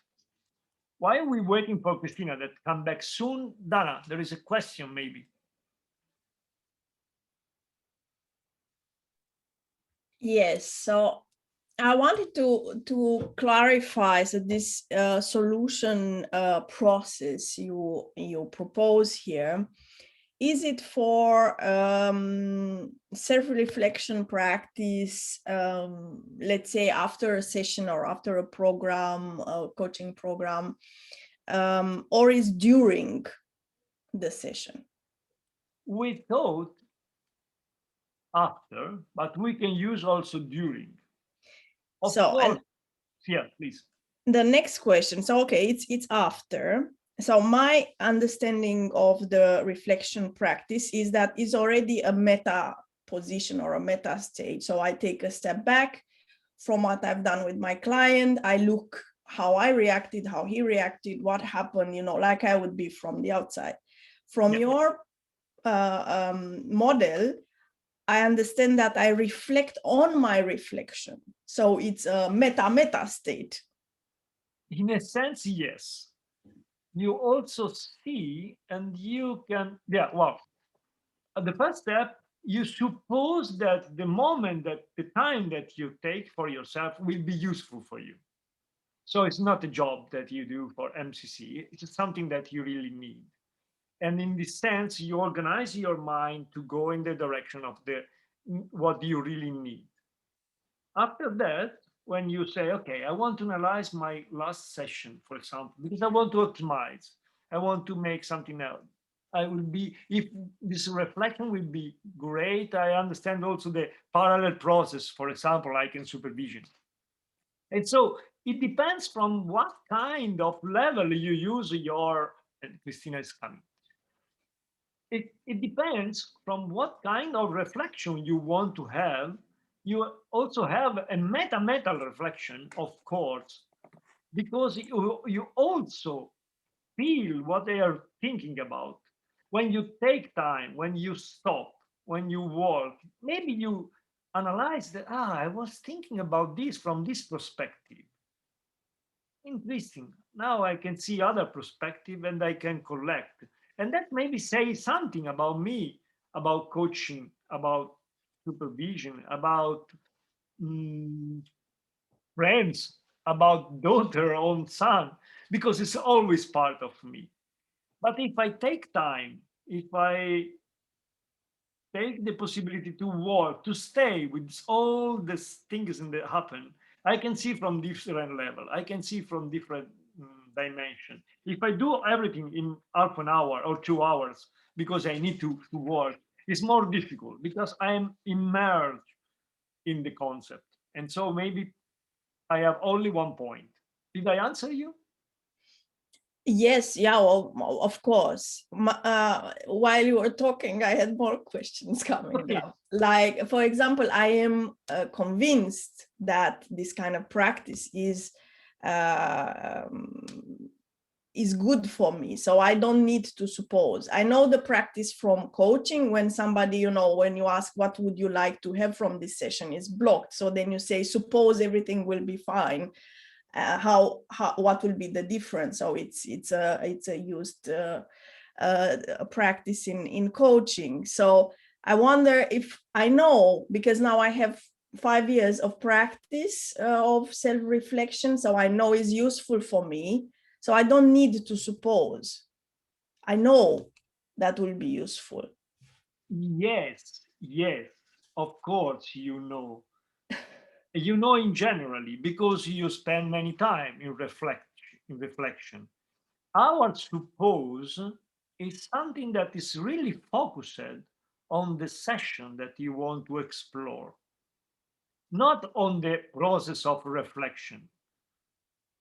Why are we waiting for Cristina that come back soon? Dana, there is a question maybe. Yes, so I wanted to clarify, so this solution process you propose here, is it for self-reflection practice, let's say after a session or after a program, a coaching program, or is during the session? We thought after, but we can use also during. Of course, yeah, please. The next question, so okay, it's after. So my understanding of the reflection practice is that it's already a meta position or a meta stage. So I take a step back from what I've done with my client. I look how I reacted, how he reacted, what happened, you know, like I would be from the outside. From your model, I understand that I reflect on my reflection. So it's a meta state. In a sense, yes. You also see, and you can, yeah, well, at the first step, you suppose that the moment, that the time that you take for yourself will be useful for you. So it's not a job that you do for MCC, it's something that you really need. And in this sense, you organize your mind to go in the direction of what you really need. After that, when you say, okay, I want to analyze my last session, for example, because I want to optimize, I want to make something else. I will be, if this reflection will be great, I understand also the parallel process, for example, like in supervision. And so it depends from what kind of level you use your, and Cristina is coming. It depends from what kind of reflection you want to have. You also have a meta reflection, of course, because you also feel what they are thinking about. When you take time, when you stop, when you walk, maybe you analyze that, I was thinking about this from this perspective. Interesting. Now I can see other perspective and I can collect. And that maybe says something about me, about coaching, about supervision, about friends, about daughter or son, because it's always part of me. But if I take time, if I take the possibility to work, to stay with all the things that happen, I can see from different level. I can see from different dimension. If I do everything in half an hour or 2 hours because I need to work, it's more difficult because I am immersed in the concept. And so maybe I have only one point. Did I answer you? Yes, yeah, well, of course. While you were talking, I had more questions coming up. Like, for example, I am convinced that this kind of practice is good for me. So I don't need to suppose. I know the practice from coaching when somebody, you know, when you ask, what would you like to have from this session, is blocked. So then you say, suppose everything will be fine. What will be the difference? So it's a used practice in coaching. So I wonder if I know, because now I have 5 years of practice of self-reflection, so I know it's useful for me. So I don't need to suppose. I know that will be useful. Yes, of course, you know. You know in generally, because you spend many time in reflection. Our suppose is something that is really focused on the session that you want to explore, not on the process of reflection.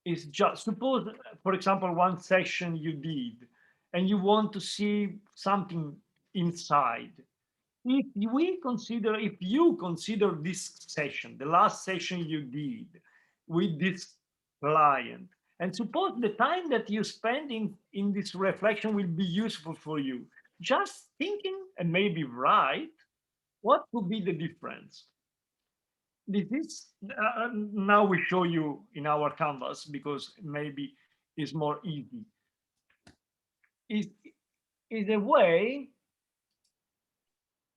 It's just, suppose, for example, one session you did and you want to see something inside. If you consider this session, the last session you did with this client, And suppose the time that you spend in this reflection will be useful for you. Just thinking and maybe write what would be the difference. This is now we show you in our canvas because maybe it's more easy. Is a way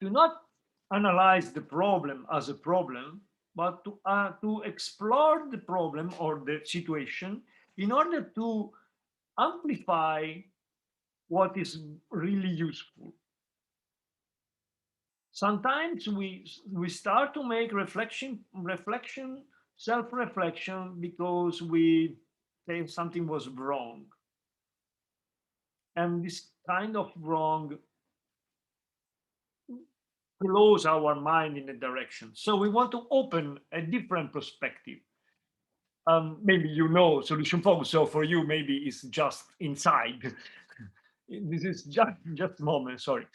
to not analyze the problem as a problem, but to explore the problem or the situation in order to amplify what is really useful. Sometimes we start to make reflection, self-reflection, because we think something was wrong. And this kind of wrong close our mind in a direction. So we want to open a different perspective. Maybe you know solution focus. So for you, maybe it's just inside. This is just a moment, sorry.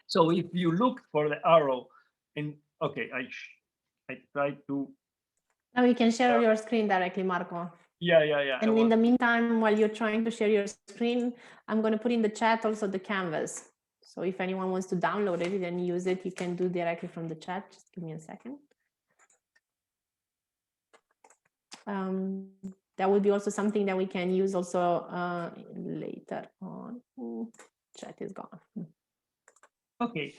So if you look for the arrow, and okay, I try to. Now you can share your screen directly, Marco. Yeah. And in the meantime, while you're trying to share your screen, I'm going to put in the chat also the canvas. So if anyone wants to download it and use it, you can do directly from the chat. Just give me a second. That would be also something that we can use also later on. Chat is gone. Okay.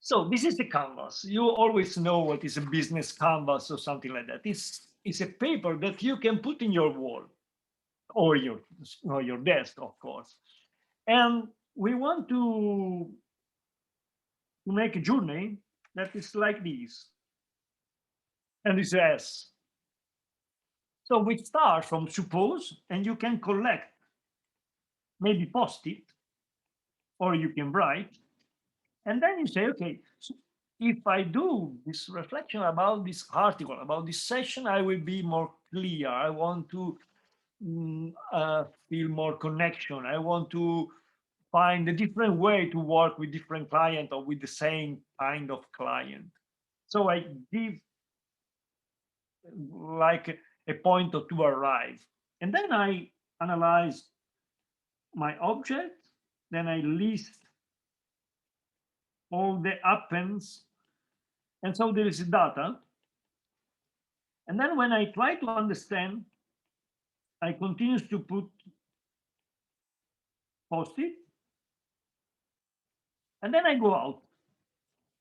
So this is the canvas. You always know what is a business canvas or something like that. It's a paper that you can put in your wall or your desk, of course. And we want to make a journey that is like this. And it says, so we start from suppose, and you can collect, maybe post it, or you can write. And then you say, okay, so if I do this reflection about this article, about this session, I will be more clear. I want to feel more connection. I want to find a different way to work with different clients or with the same kind of client. So I give like a point to arrive. And then I analyze my object, then I list all the appends, and so there is data. And then when I try to understand, I continue to put post-it, and then I go out.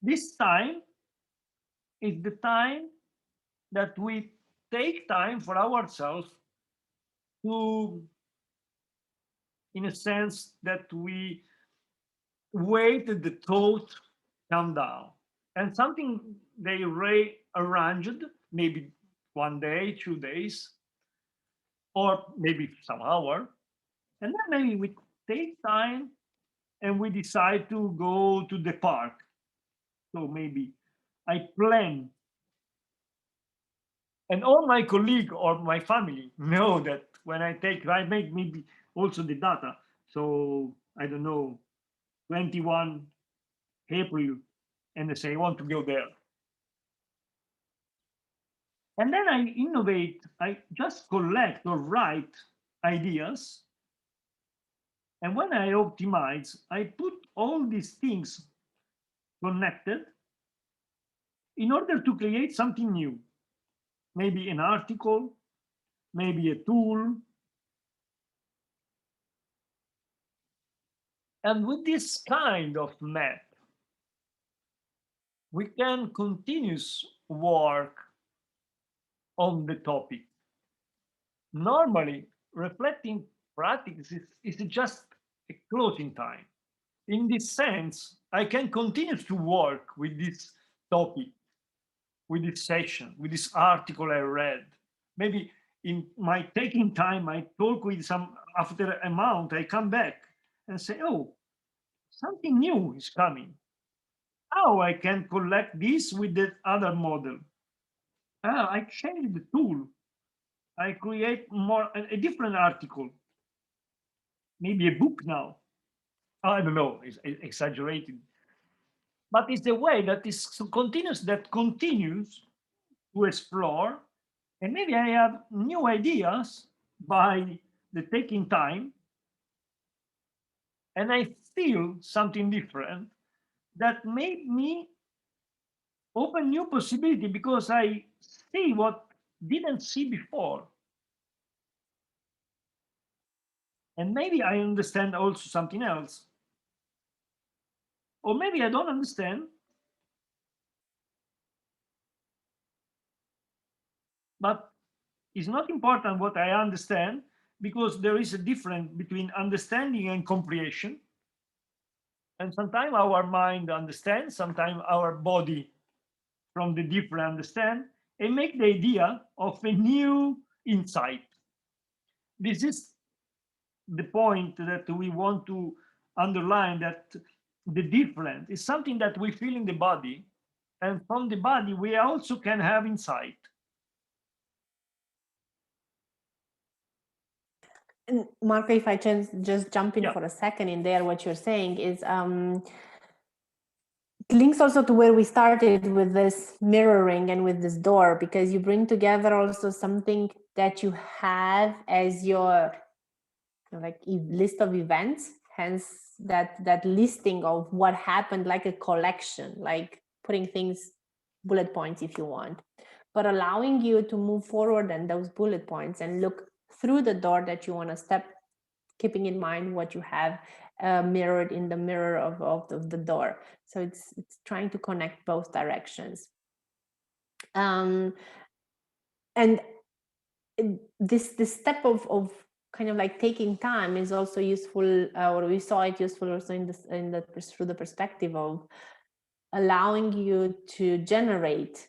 This time is the time that we take time for ourselves to, in a sense, that we wait that the thought come down. And something they rearranged, maybe 1 day, 2 days, or maybe some hour. And then maybe we take time and we decide to go to the park. So maybe I plan. And all my colleagues or my family know that when I make maybe also the data. So I don't know, 21 April, and they say, I want to go there. And then I innovate, I just collect or write ideas. And when I optimize, I put all these things connected in order to create something new. Maybe an article, maybe a tool. And with this kind of map, we can continuous work on the topic. Normally, reflecting practice is just a closing time. In this sense, I can continue to work with this topic, with this session, with this article I read. Maybe in my taking time, I talk with some, after a month, I come back and say, oh, something new is coming. How I can collect this with the other model? I change the tool. I create a different article, maybe a book now. I don't know, it's exaggerated. But it's a way that is continuous, that continues to explore. And maybe I have new ideas by the taking time, and I feel something different that made me open new possibility, because I see what didn't see before. And maybe I understand also something else. Or maybe I don't understand. But it's not important what I understand, because there is a difference between understanding and comprehension. And sometimes our mind understands, sometimes our body from the different understand, and make the idea of a new insight. This is the point that we want to underline, that the difference is something that we feel in the body, and from the body we also can have insight. And Marco, if I just jump in Yeah. for a second in there, what you're saying is it links also to where we started with this mirroring and with this door, because you bring together also something that you have as your like list of events, hence that listing of what happened, like a collection, like putting things, bullet points if you want, but allowing you to move forward and those bullet points and look through the door that you want to step, keeping in mind what you have mirrored in the mirror of the door. So it's trying to connect both directions. And this step of kind of like taking time is also useful, or we saw it useful also through the perspective of allowing you to generate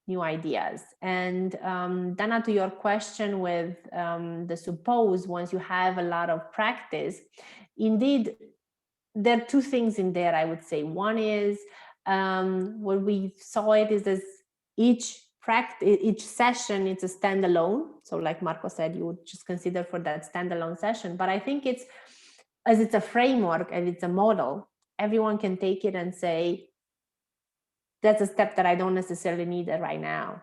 new ideas. And Dana, to your question with the suppose, once you have a lot of practice, indeed, there are two things in there, I would say. One is where we saw it is as each session, it's a standalone. So like Marco said, you would just consider for that standalone session. But I think it's a framework and it's a model, everyone can take it and say, that's a step that I don't necessarily need it right now.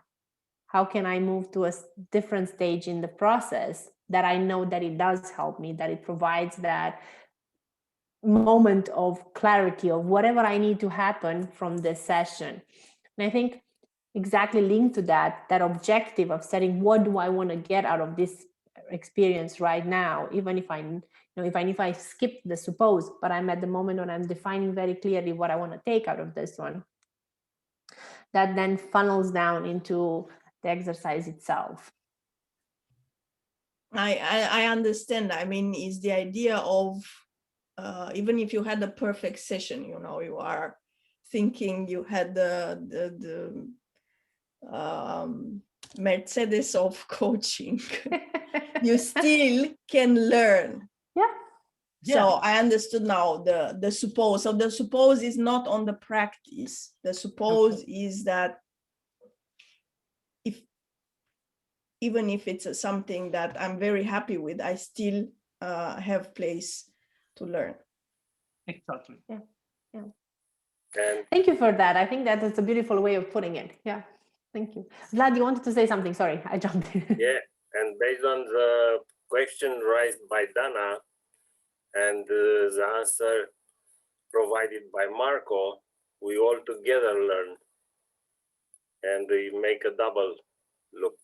How can I move to a different stage in the process that I know that it does help me, that it provides that moment of clarity of whatever I need to happen from this session. And I think exactly linked to that objective of setting, what do I want to get out of this experience right now, even if I skip the suppose, but I'm at the moment when I'm defining very clearly what I want to take out of this one. That then funnels down into the exercise itself. I understand. I mean, it's the idea of even if you had a perfect session, you are thinking you had the Mercedes of coaching, you still can learn. Yeah. So I understood now the suppose. So the suppose is not on the practice. The suppose is that even if it's something that I'm very happy with, I still have place to learn. Exactly. Yeah. Yeah. And thank you for that. I think that is a beautiful way of putting it. Yeah. Thank you. Vlad, you wanted to say something? Sorry, I jumped in. yeah, and based on the question raised by Dana and the answer provided by Marco, we all together learn and we make a double look.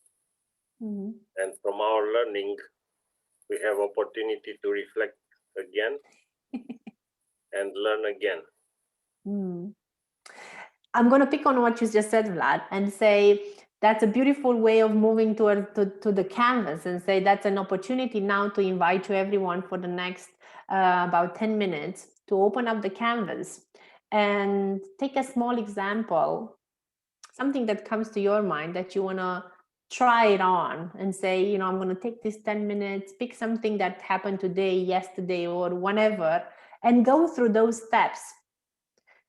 Mm-hmm. And from our learning, we have opportunity to reflect again and learn again. I'm going to pick on what you just said, Vlad, and say that's a beautiful way of moving to the canvas, and say that's an opportunity now to invite you everyone for the next about 10 minutes to open up the canvas and take a small example, something that comes to your mind that you want to try it on and say, I'm going to take this 10 minutes, pick something that happened today, yesterday, or whenever, and go through those steps.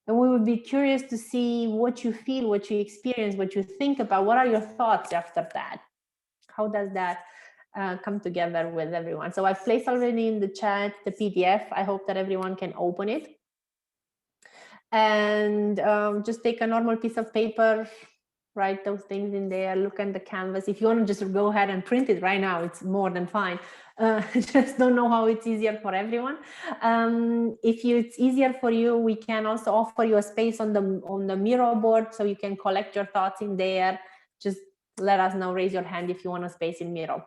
And we would be curious to see what you feel, what you experience, what you think about. What are your thoughts after that? How does that come together with everyone? So I've placed already in the chat the PDF. I hope that everyone can open it. And just take a normal piece of paper, write those things in there, look at the canvas. If you want to just go ahead and print it right now, it's more than fine. Just don't know how it's easier for everyone. If it's easier for you, we can also offer you a space on the Miro board, so you can collect your thoughts in there. Just let us know, raise your hand if you want a space in Miro.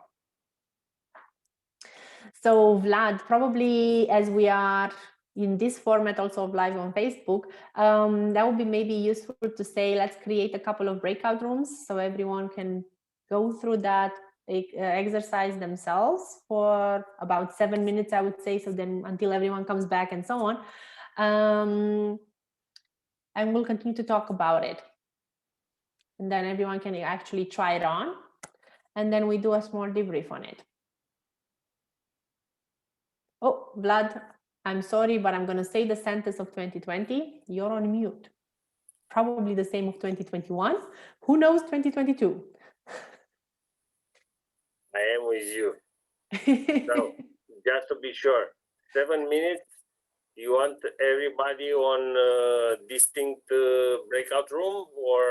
So Vlad, probably as we are in this format also of live on Facebook, that would be maybe useful to say, let's create a couple of breakout rooms so everyone can go through that exercise themselves for about 7 minutes, I would say, so then until everyone comes back and so on. And we'll continue to talk about it. And then everyone can actually try it on. And then we do a small debrief on it. Oh, Vlad, I'm sorry, but I'm going to say the sentence of 2020. You're on mute. Probably the same of 2021. Who knows 2022? I am with you. So, just to be sure, 7 minutes. You want everybody on distinct breakout room, or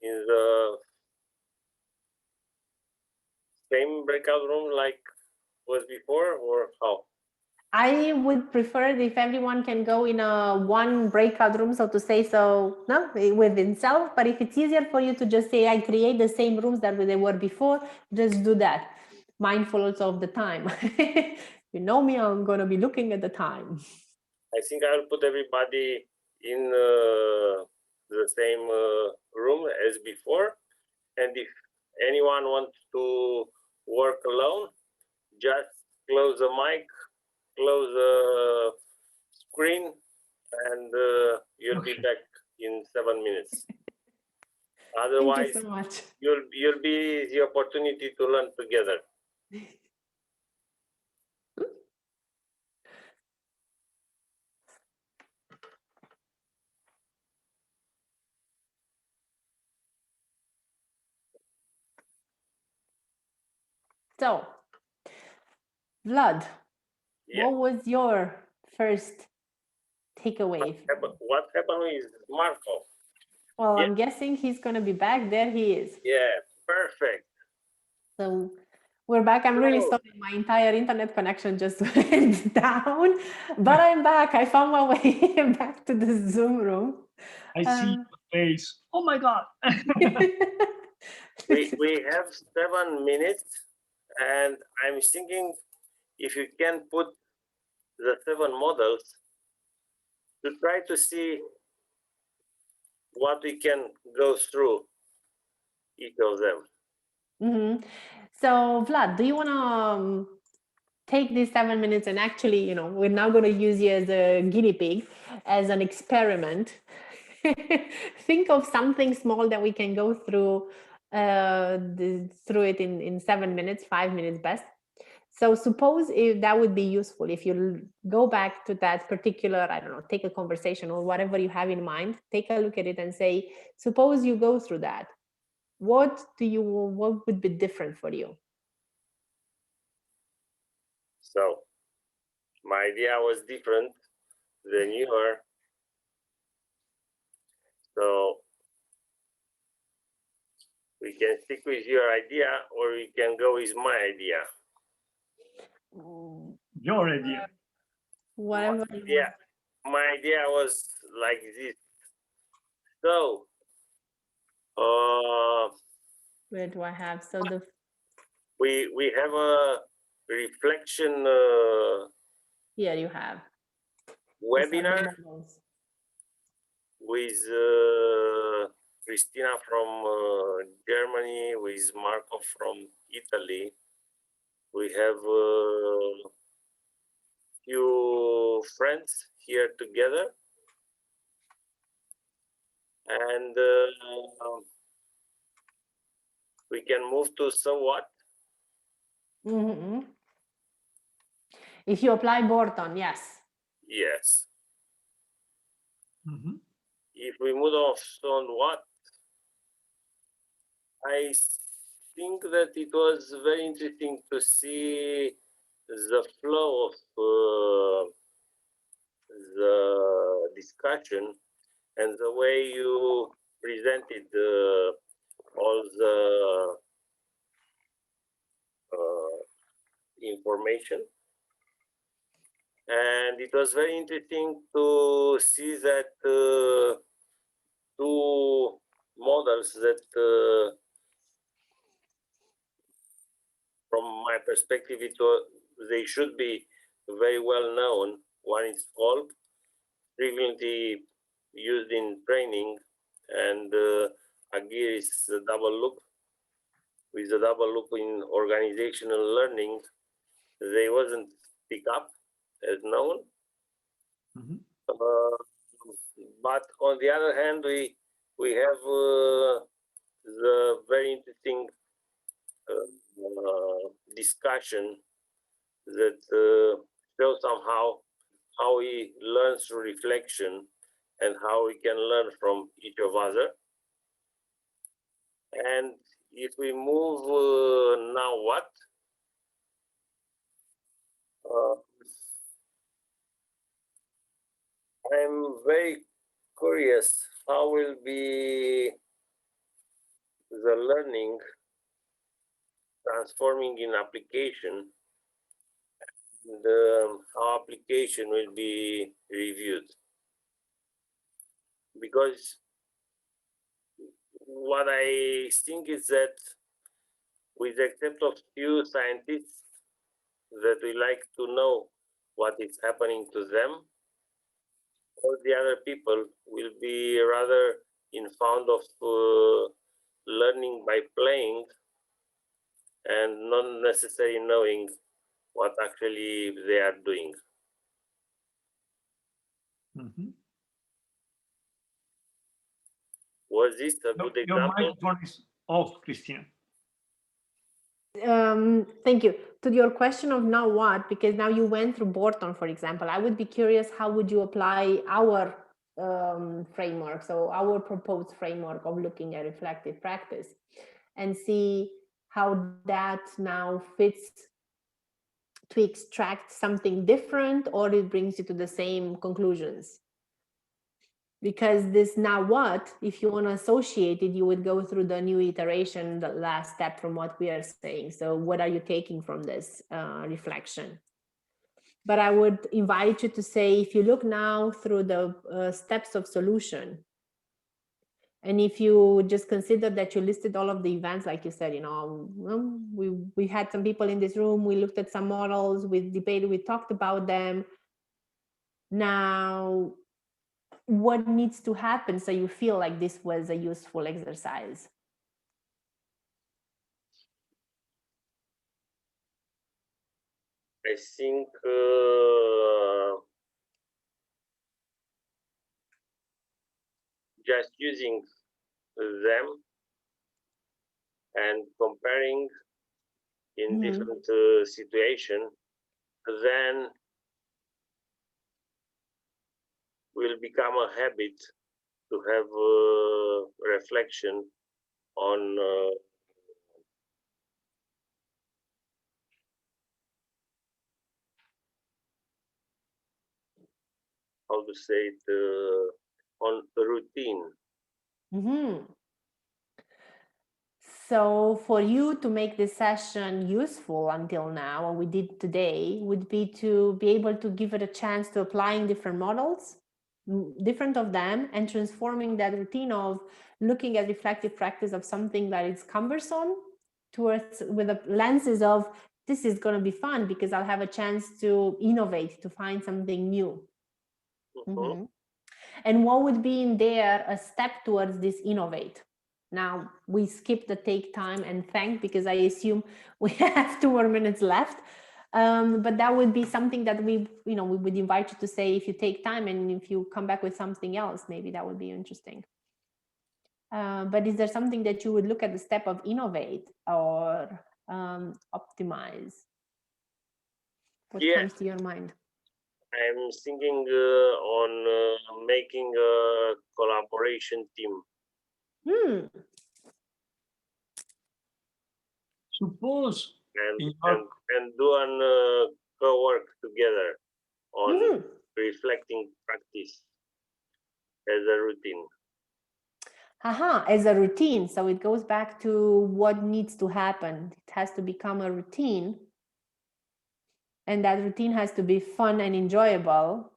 in the same breakout room like was before, or how? I would prefer if everyone can go in a one breakout room, so to say, so no, within self. But if it's easier for you to just say, I create the same rooms that they were before, just do that. Mindful also of the time. You know me, I'm going to be looking at the time. I think I'll put everybody in the same room as before. And if anyone wants to work alone, just close the mic, close the screen, and you'll be back in 7 minutes. Otherwise, thank you so much. You'll be the opportunity to learn together. So, Vlad, Yeah. what was your first takeaway? What happened with Marco? Well, Yeah. I'm guessing he's going to be back. There he is. Yeah, perfect. So we're back. I'm really sorry. My entire internet connection just went down, but I'm back. I found my way back to the Zoom room. I see your face. Oh my God. we have 7 minutes, and I'm thinking if you can put the 7 models to try to see what we can go through each of them. Mm-hmm. So Vlad, do you want to take these 7 minutes and actually, you know, we're now going to use you as a guinea pig, as an experiment. Think of something small that we can go through through it in 7 minutes, 5 minutes best. So suppose if that would be useful, if you go back to that particular, I don't know, take a conversation or whatever you have in mind, take a look at it and say, suppose you go through that. What would be different for you? So my idea was different than yours. So we can stick with your idea, or we can go with my idea. Your idea. Whatever. My idea was like this. So where do I have? So the we have a reflection here you have webinar with Cristina from Germany, with Marco from Italy. We have few friends here together, and we can move to so what? Mm-hmm. If you apply Borton, yes. Yes. Mm-hmm. If we move on what? I think that it was very interesting to see the flow of the discussion and the way you presented all the information, and it was very interesting to see that two models that from my perspective they should be very well known. One is called frequently used in training, and Agir is the double loop. With the double loop in organizational learning, they wasn't picked up as known. But on the other hand, we have the very interesting discussion that shows somehow how he learns through reflection and how we can learn from each of other. And if we move now what? I'm very curious how will be the learning transforming in application, and how application will be reviewed. Because what I think is that, with the exception of few scientists that we like to know what is happening to them, all the other people will be rather in fond of learning by playing and not necessarily knowing what actually they are doing. Was this a good example? Your microphone is off, Cristina. Thank you. To your question of now what, because now you went through Borton, for example, I would be curious, how would you apply our framework, so our proposed framework of looking at reflective practice, and see how that now fits to extract something different, or it brings you to the same conclusions. Because this now what, if you want to associate it, you would go through the new iteration, the last step from what we are saying. So what are you taking from this reflection? But I would invite you to say, if you look now through the steps of solution, and if you just consider that you listed all of the events, like you said, you know, we had some people in this room, we looked at some models, we debated, we talked about them. Now, what needs to happen so you feel like this was a useful exercise? I think just using them and comparing in different situations, then will become a habit to have reflection on how to say it, on routine. So for you to make this session useful until now, what we did today would be to be able to give it a chance to applying different models, different of them, and transforming that routine of looking at reflective practice of something that is cumbersome towards with the lenses of, this is going to be fun because I'll have a chance to innovate, to find something new. And what would be in there a step towards this innovate? Now we skip the take time and thank, because I assume we have 2 more minutes left. But that would be something that we would invite you to say, if you take time and if you come back with something else, maybe that would be interesting. But is there something that you would look at the step of innovate or optimize? What comes to your mind? I'm thinking on making a collaboration team. Suppose and do an co-work together on reflecting practice as a routine. as a routine. So it goes back to what needs to happen. It has to become a routine. And that routine has to be fun and enjoyable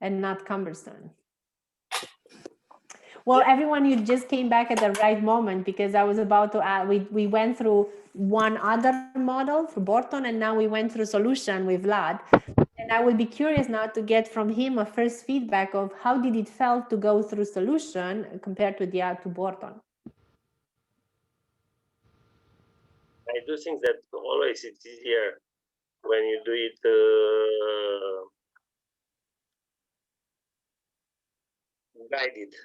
and not cumbersome. Well, everyone, you just came back at the right moment, because I was about to add, we went through one other model for Borton, and now we went through solution with Vlad. And I would be curious now to get from him a first feedback of how did it felt to go through solution compared to to Borton. I do think that always it's easier when you do it guided.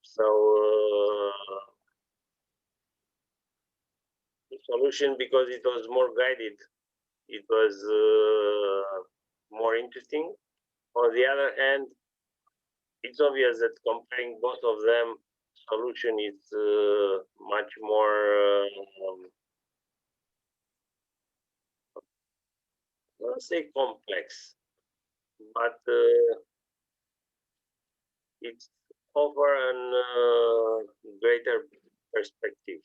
So the solution, because it was more guided, it was more interesting. On the other hand, it's obvious that comparing both of them, solution is much more, let's say complex, but it's over a greater perspective.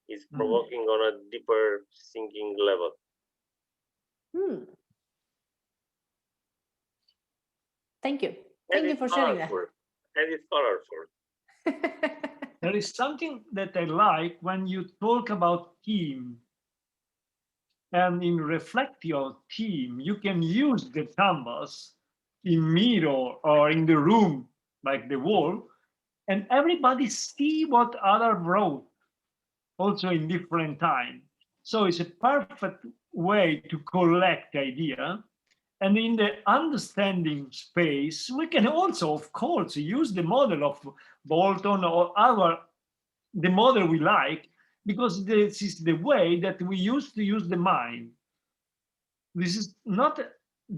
It's provoking on a deeper thinking level. Thank you. Thank you for sharing that. And it's colorful. There is something that I like when you talk about team. And in reflect your team, you can use the canvas in mirror or in the room, like the wall, and everybody see what other wrote, also in different time. So it's a perfect way to collect idea. And in the understanding space, we can also, of course, use the model of Bolton or the model we like, because this is the way that we used to use the mind. This is not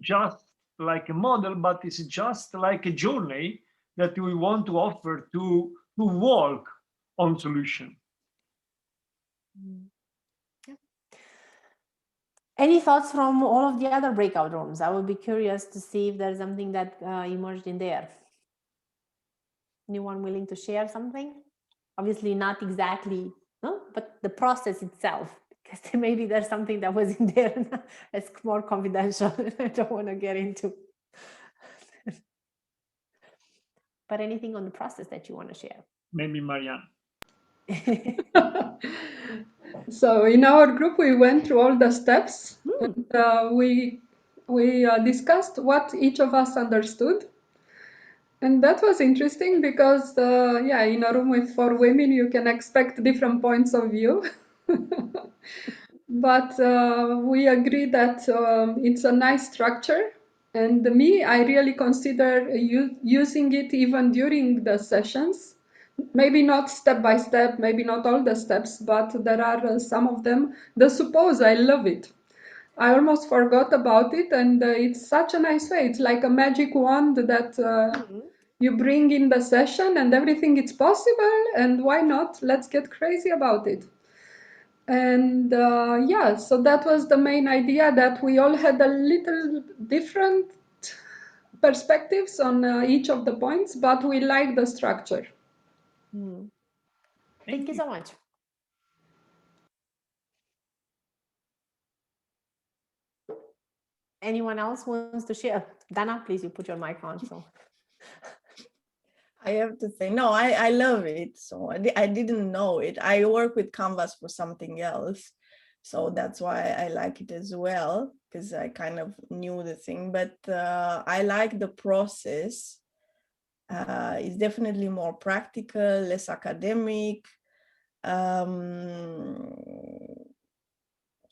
just like a model, but it's just like a journey that we want to offer to walk on solution. Any thoughts from all of the other breakout rooms? I would be curious to see if there's something that emerged in there. Anyone willing to share something? Obviously not exactly, no, but the process itself, because maybe there's something that was in there that's more confidential. I don't want to get into. But anything on the process that you want to share? Maybe Marianne. So in our group, we went through all the steps. And, we discussed what each of us understood. And that was interesting because, yeah, in a room with 4 women, you can expect different points of view. But we agree that it's a nice structure. And me, I really consider using it even during the sessions. Maybe not step by step, maybe not all the steps, but there are some of them. The suppose, I love it. I almost forgot about it, and it's such a nice way. It's like a magic wand that you bring in the session, and everything is possible, and why not? Let's get crazy about it. And yeah, so that was the main idea, that we all had a little different perspectives on each of the points, but we like the structure. Thank you so much. Anyone else wants to share? Dana, please, you put your mic on. So I have to say, no, I love it. So I didn't know it. I work with Canvas for something else. So that's why I like it as well, because I kind of knew the thing. But I like the process. It's definitely more practical, less academic,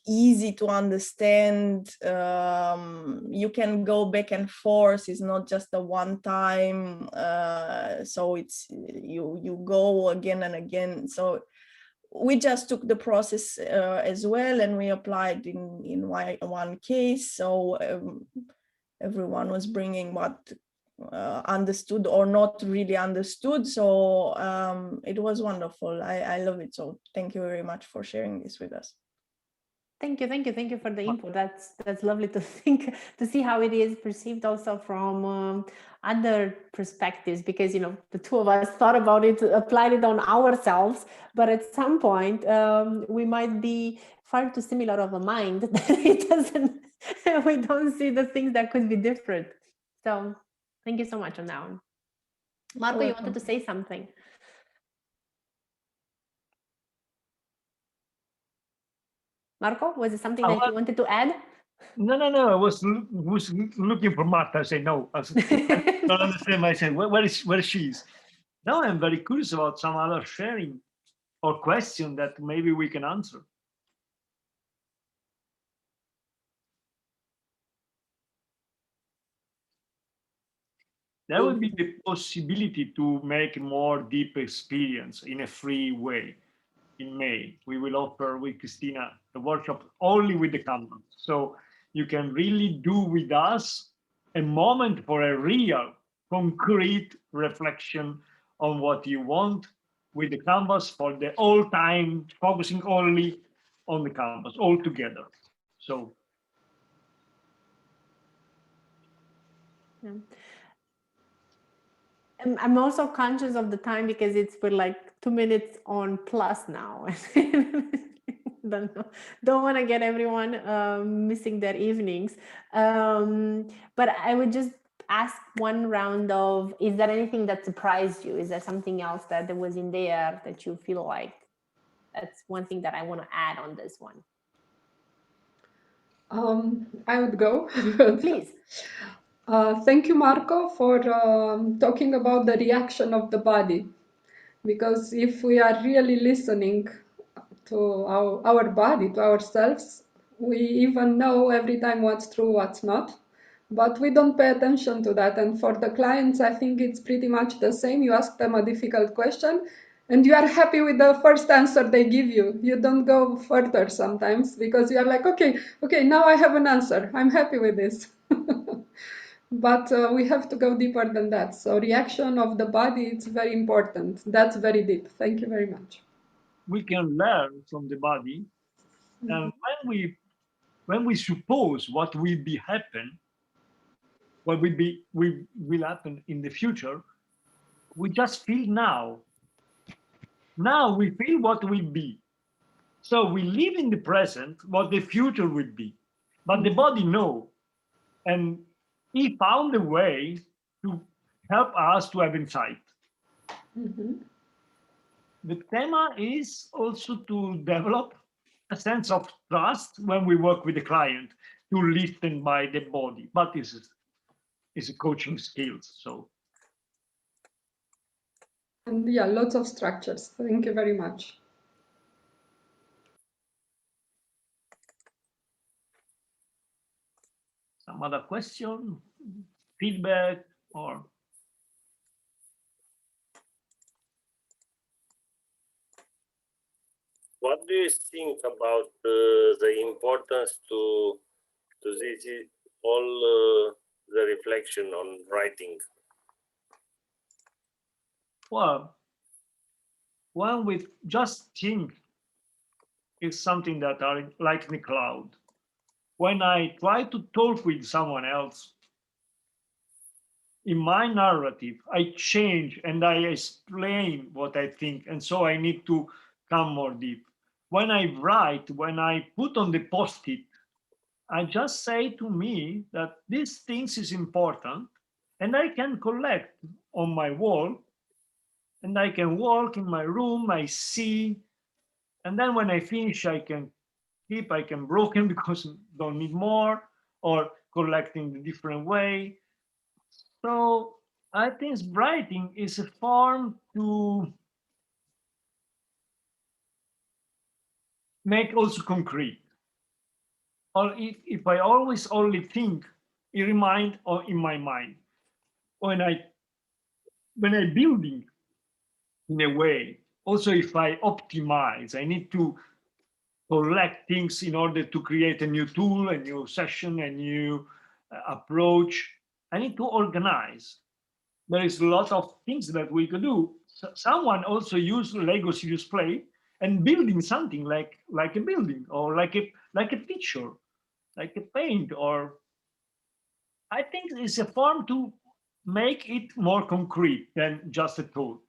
easy to understand. You can go back and forth. It's not just a one time. So it's you go again and again. So we just took the process as well, and we applied in one case. So everyone was bringing what understood or not really understood. So it was wonderful. I love it. So thank you very much for sharing this with us. Thank you for the input. That's lovely to think, to see how it is perceived also from other perspectives, because the two of us thought about it, applied it on ourselves, but at some point we might be far too similar of a mind that it doesn't. We don't see the things that could be different. So thank you so much on that one. Marco, you wanted to say something? Marco, was it something that you wanted to add? No. I was looking for Martha. I say no. I don't understand. I said, where she is? Now I'm very curious about some other sharing or question that maybe we can answer. There would be the possibility to make more deep experience in a free way. In May, we will offer with Cristina the workshop only with the Canvas. So you can really do with us a moment for a real, concrete reflection on what you want with the Canvas for the whole time, focusing only on the Canvas all together. So. Yeah. I'm also conscious of the time because we're like 2 minutes on plus now. Don't want to get everyone missing their evenings. But I would just ask one round of, is there anything that surprised you? Is there something else that was in there that you feel like that's one thing that I want to add on this one? I would go. Please. Thank you, Marco, for talking about the reaction of the body. Because if we are really listening to our body, to ourselves, we even know every time what's true, what's not. But we don't pay attention to that. And for the clients, I think it's pretty much the same. You ask them a difficult question and you are happy with the first answer they give you. You don't go further sometimes because you are like, okay, now I have an answer. I'm happy with this. But we have to go deeper than that. So reaction of the body, it's very important. That's very deep. Thank you very much. We can learn from the body. And when we suppose what will happen in the future, we just feel now. Now we feel what will be. So we live in the present, what the future will be. But the body knows. And he found a way to help us to have insight. The theme is also to develop a sense of trust when we work with the client, to listen by the body. But this is a coaching skills. So. And yeah, lots of structures. Thank you very much. Some other question, feedback, or? What do you think about the importance to this all the reflection on writing? Well, when we just think is something that are like in the cloud. When I try to talk with someone else, in my narrative, I change and I explain what I think. And so I need to come more deep. When I write, when I put on the post-it, I just say to me that these things is important and I can collect on my wall and I can walk in my room, I see, and then when I finish, I can keep, I can broken because don't need more, or collecting the different way. So I think writing is a form to make also concrete. Or if I always only think in mind or in my mind, when I building in a way, also if I optimize, I need to collect things in order to create a new tool, a new session, a new approach. I need to organize. There is a lot of things that we could do. So someone also used Lego Serious Play, and building something like a building or like a picture, like a paint, or I think it's a form to make it more concrete than just a thought.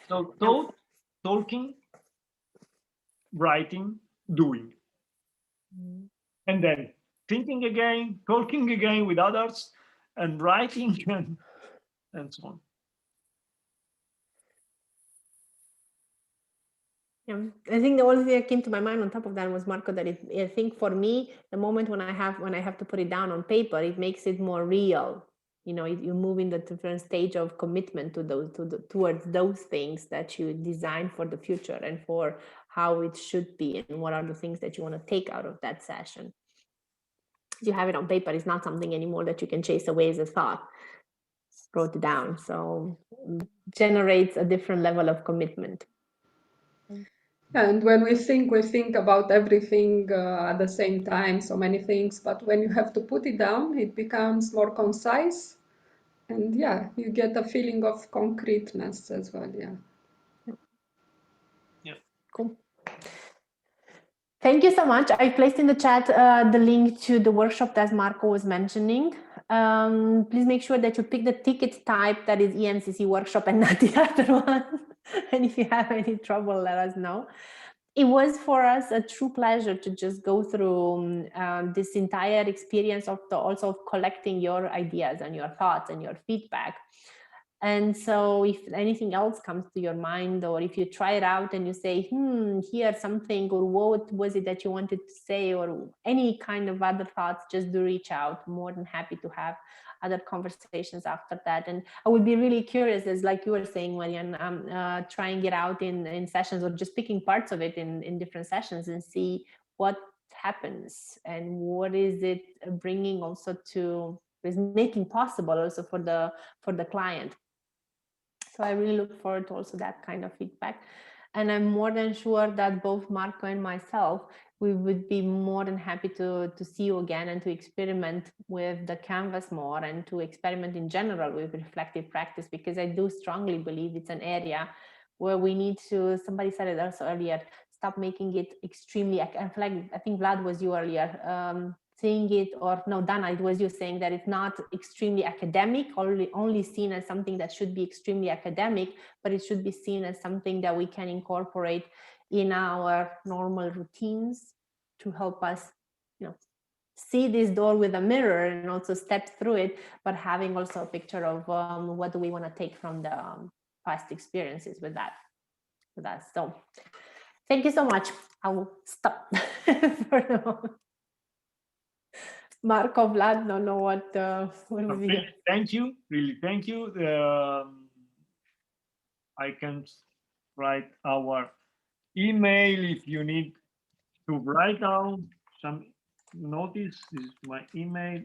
So thought, talking, writing, doing, and then thinking again, talking again with others, and writing and so on. Yeah, I think the only thing that came to my mind on top of that was, Marco, that I think for me, the moment when I have to put it down on paper, it makes it more real. You know, you move in the different stage of commitment to towards those things that you design for the future and for how it should be, and what are the things that you want to take out of that session. You have it on paper, it's not something anymore that you can chase away as a thought. Wrote it down, so generates a different level of commitment. And when we think about everything at the same time, so many things, but when you have to put it down, it becomes more concise. And yeah, you get a feeling of concreteness as well, yeah. Yeah. Cool. Thank you so much. I placed in the chat the link to the workshop that Marco was mentioning. Please make sure that you pick the ticket type that is EMCC workshop and not the other one. And if you have any trouble, let us know. It was for us a true pleasure to just go through this entire experience of also collecting your ideas and your thoughts and your feedback. And so if anything else comes to your mind, or if you try it out and you say, here's something, or what was it that you wanted to say, or any kind of other thoughts, just do reach out. More than happy to have other conversations after that. And I would be really curious, as like you were saying, Marian, trying it out in sessions, or just picking parts of it in different sessions and see what happens and what is it bringing also to, is making possible also for the client. So I really look forward to also that kind of feedback. And I'm more than sure that both Marco and myself, we would be more than happy to see you again and to experiment with the canvas more, and to experiment in general with reflective practice, because I do strongly believe it's an area where we need to, somebody said it also earlier, stop making it extremely, I think Vlad was you earlier, saying it, or no, Dana, it was you saying that it's not extremely academic, only seen as something that should be extremely academic, but it should be seen as something that we can incorporate in our normal routines to help us, see this door with a mirror and also step through it, but having also a picture of what do we want to take from the past experiences with that. So thank you so much. I will stop for the moment. Marco, Vlad, don't know what would be. Thank you, really, thank you. I can write our email if you need to write down some notice. This is my email.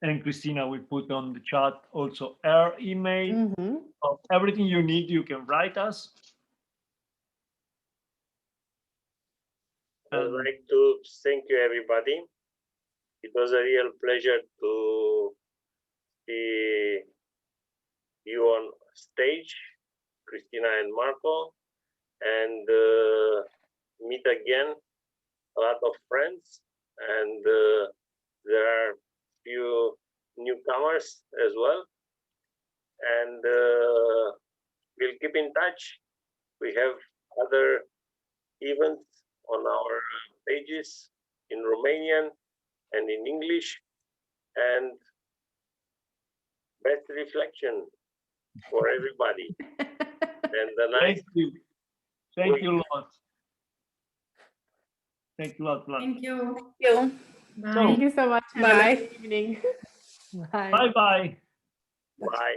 And Cristina will put on the chat also her email. So everything you need, you can write us. I'd like to thank you, everybody. It was a real pleasure to see you on stage, Cristina and Marco, and meet again a lot of friends. And there are few newcomers as well. And we'll keep in touch. We have other events on our pages in Romanian and in English, and best reflection for everybody. And the nice. Thank you a lot. Thank you a lot, Vlad. Thank you. Thank you so much. Bye. Good evening. Bye. Bye-bye. Bye.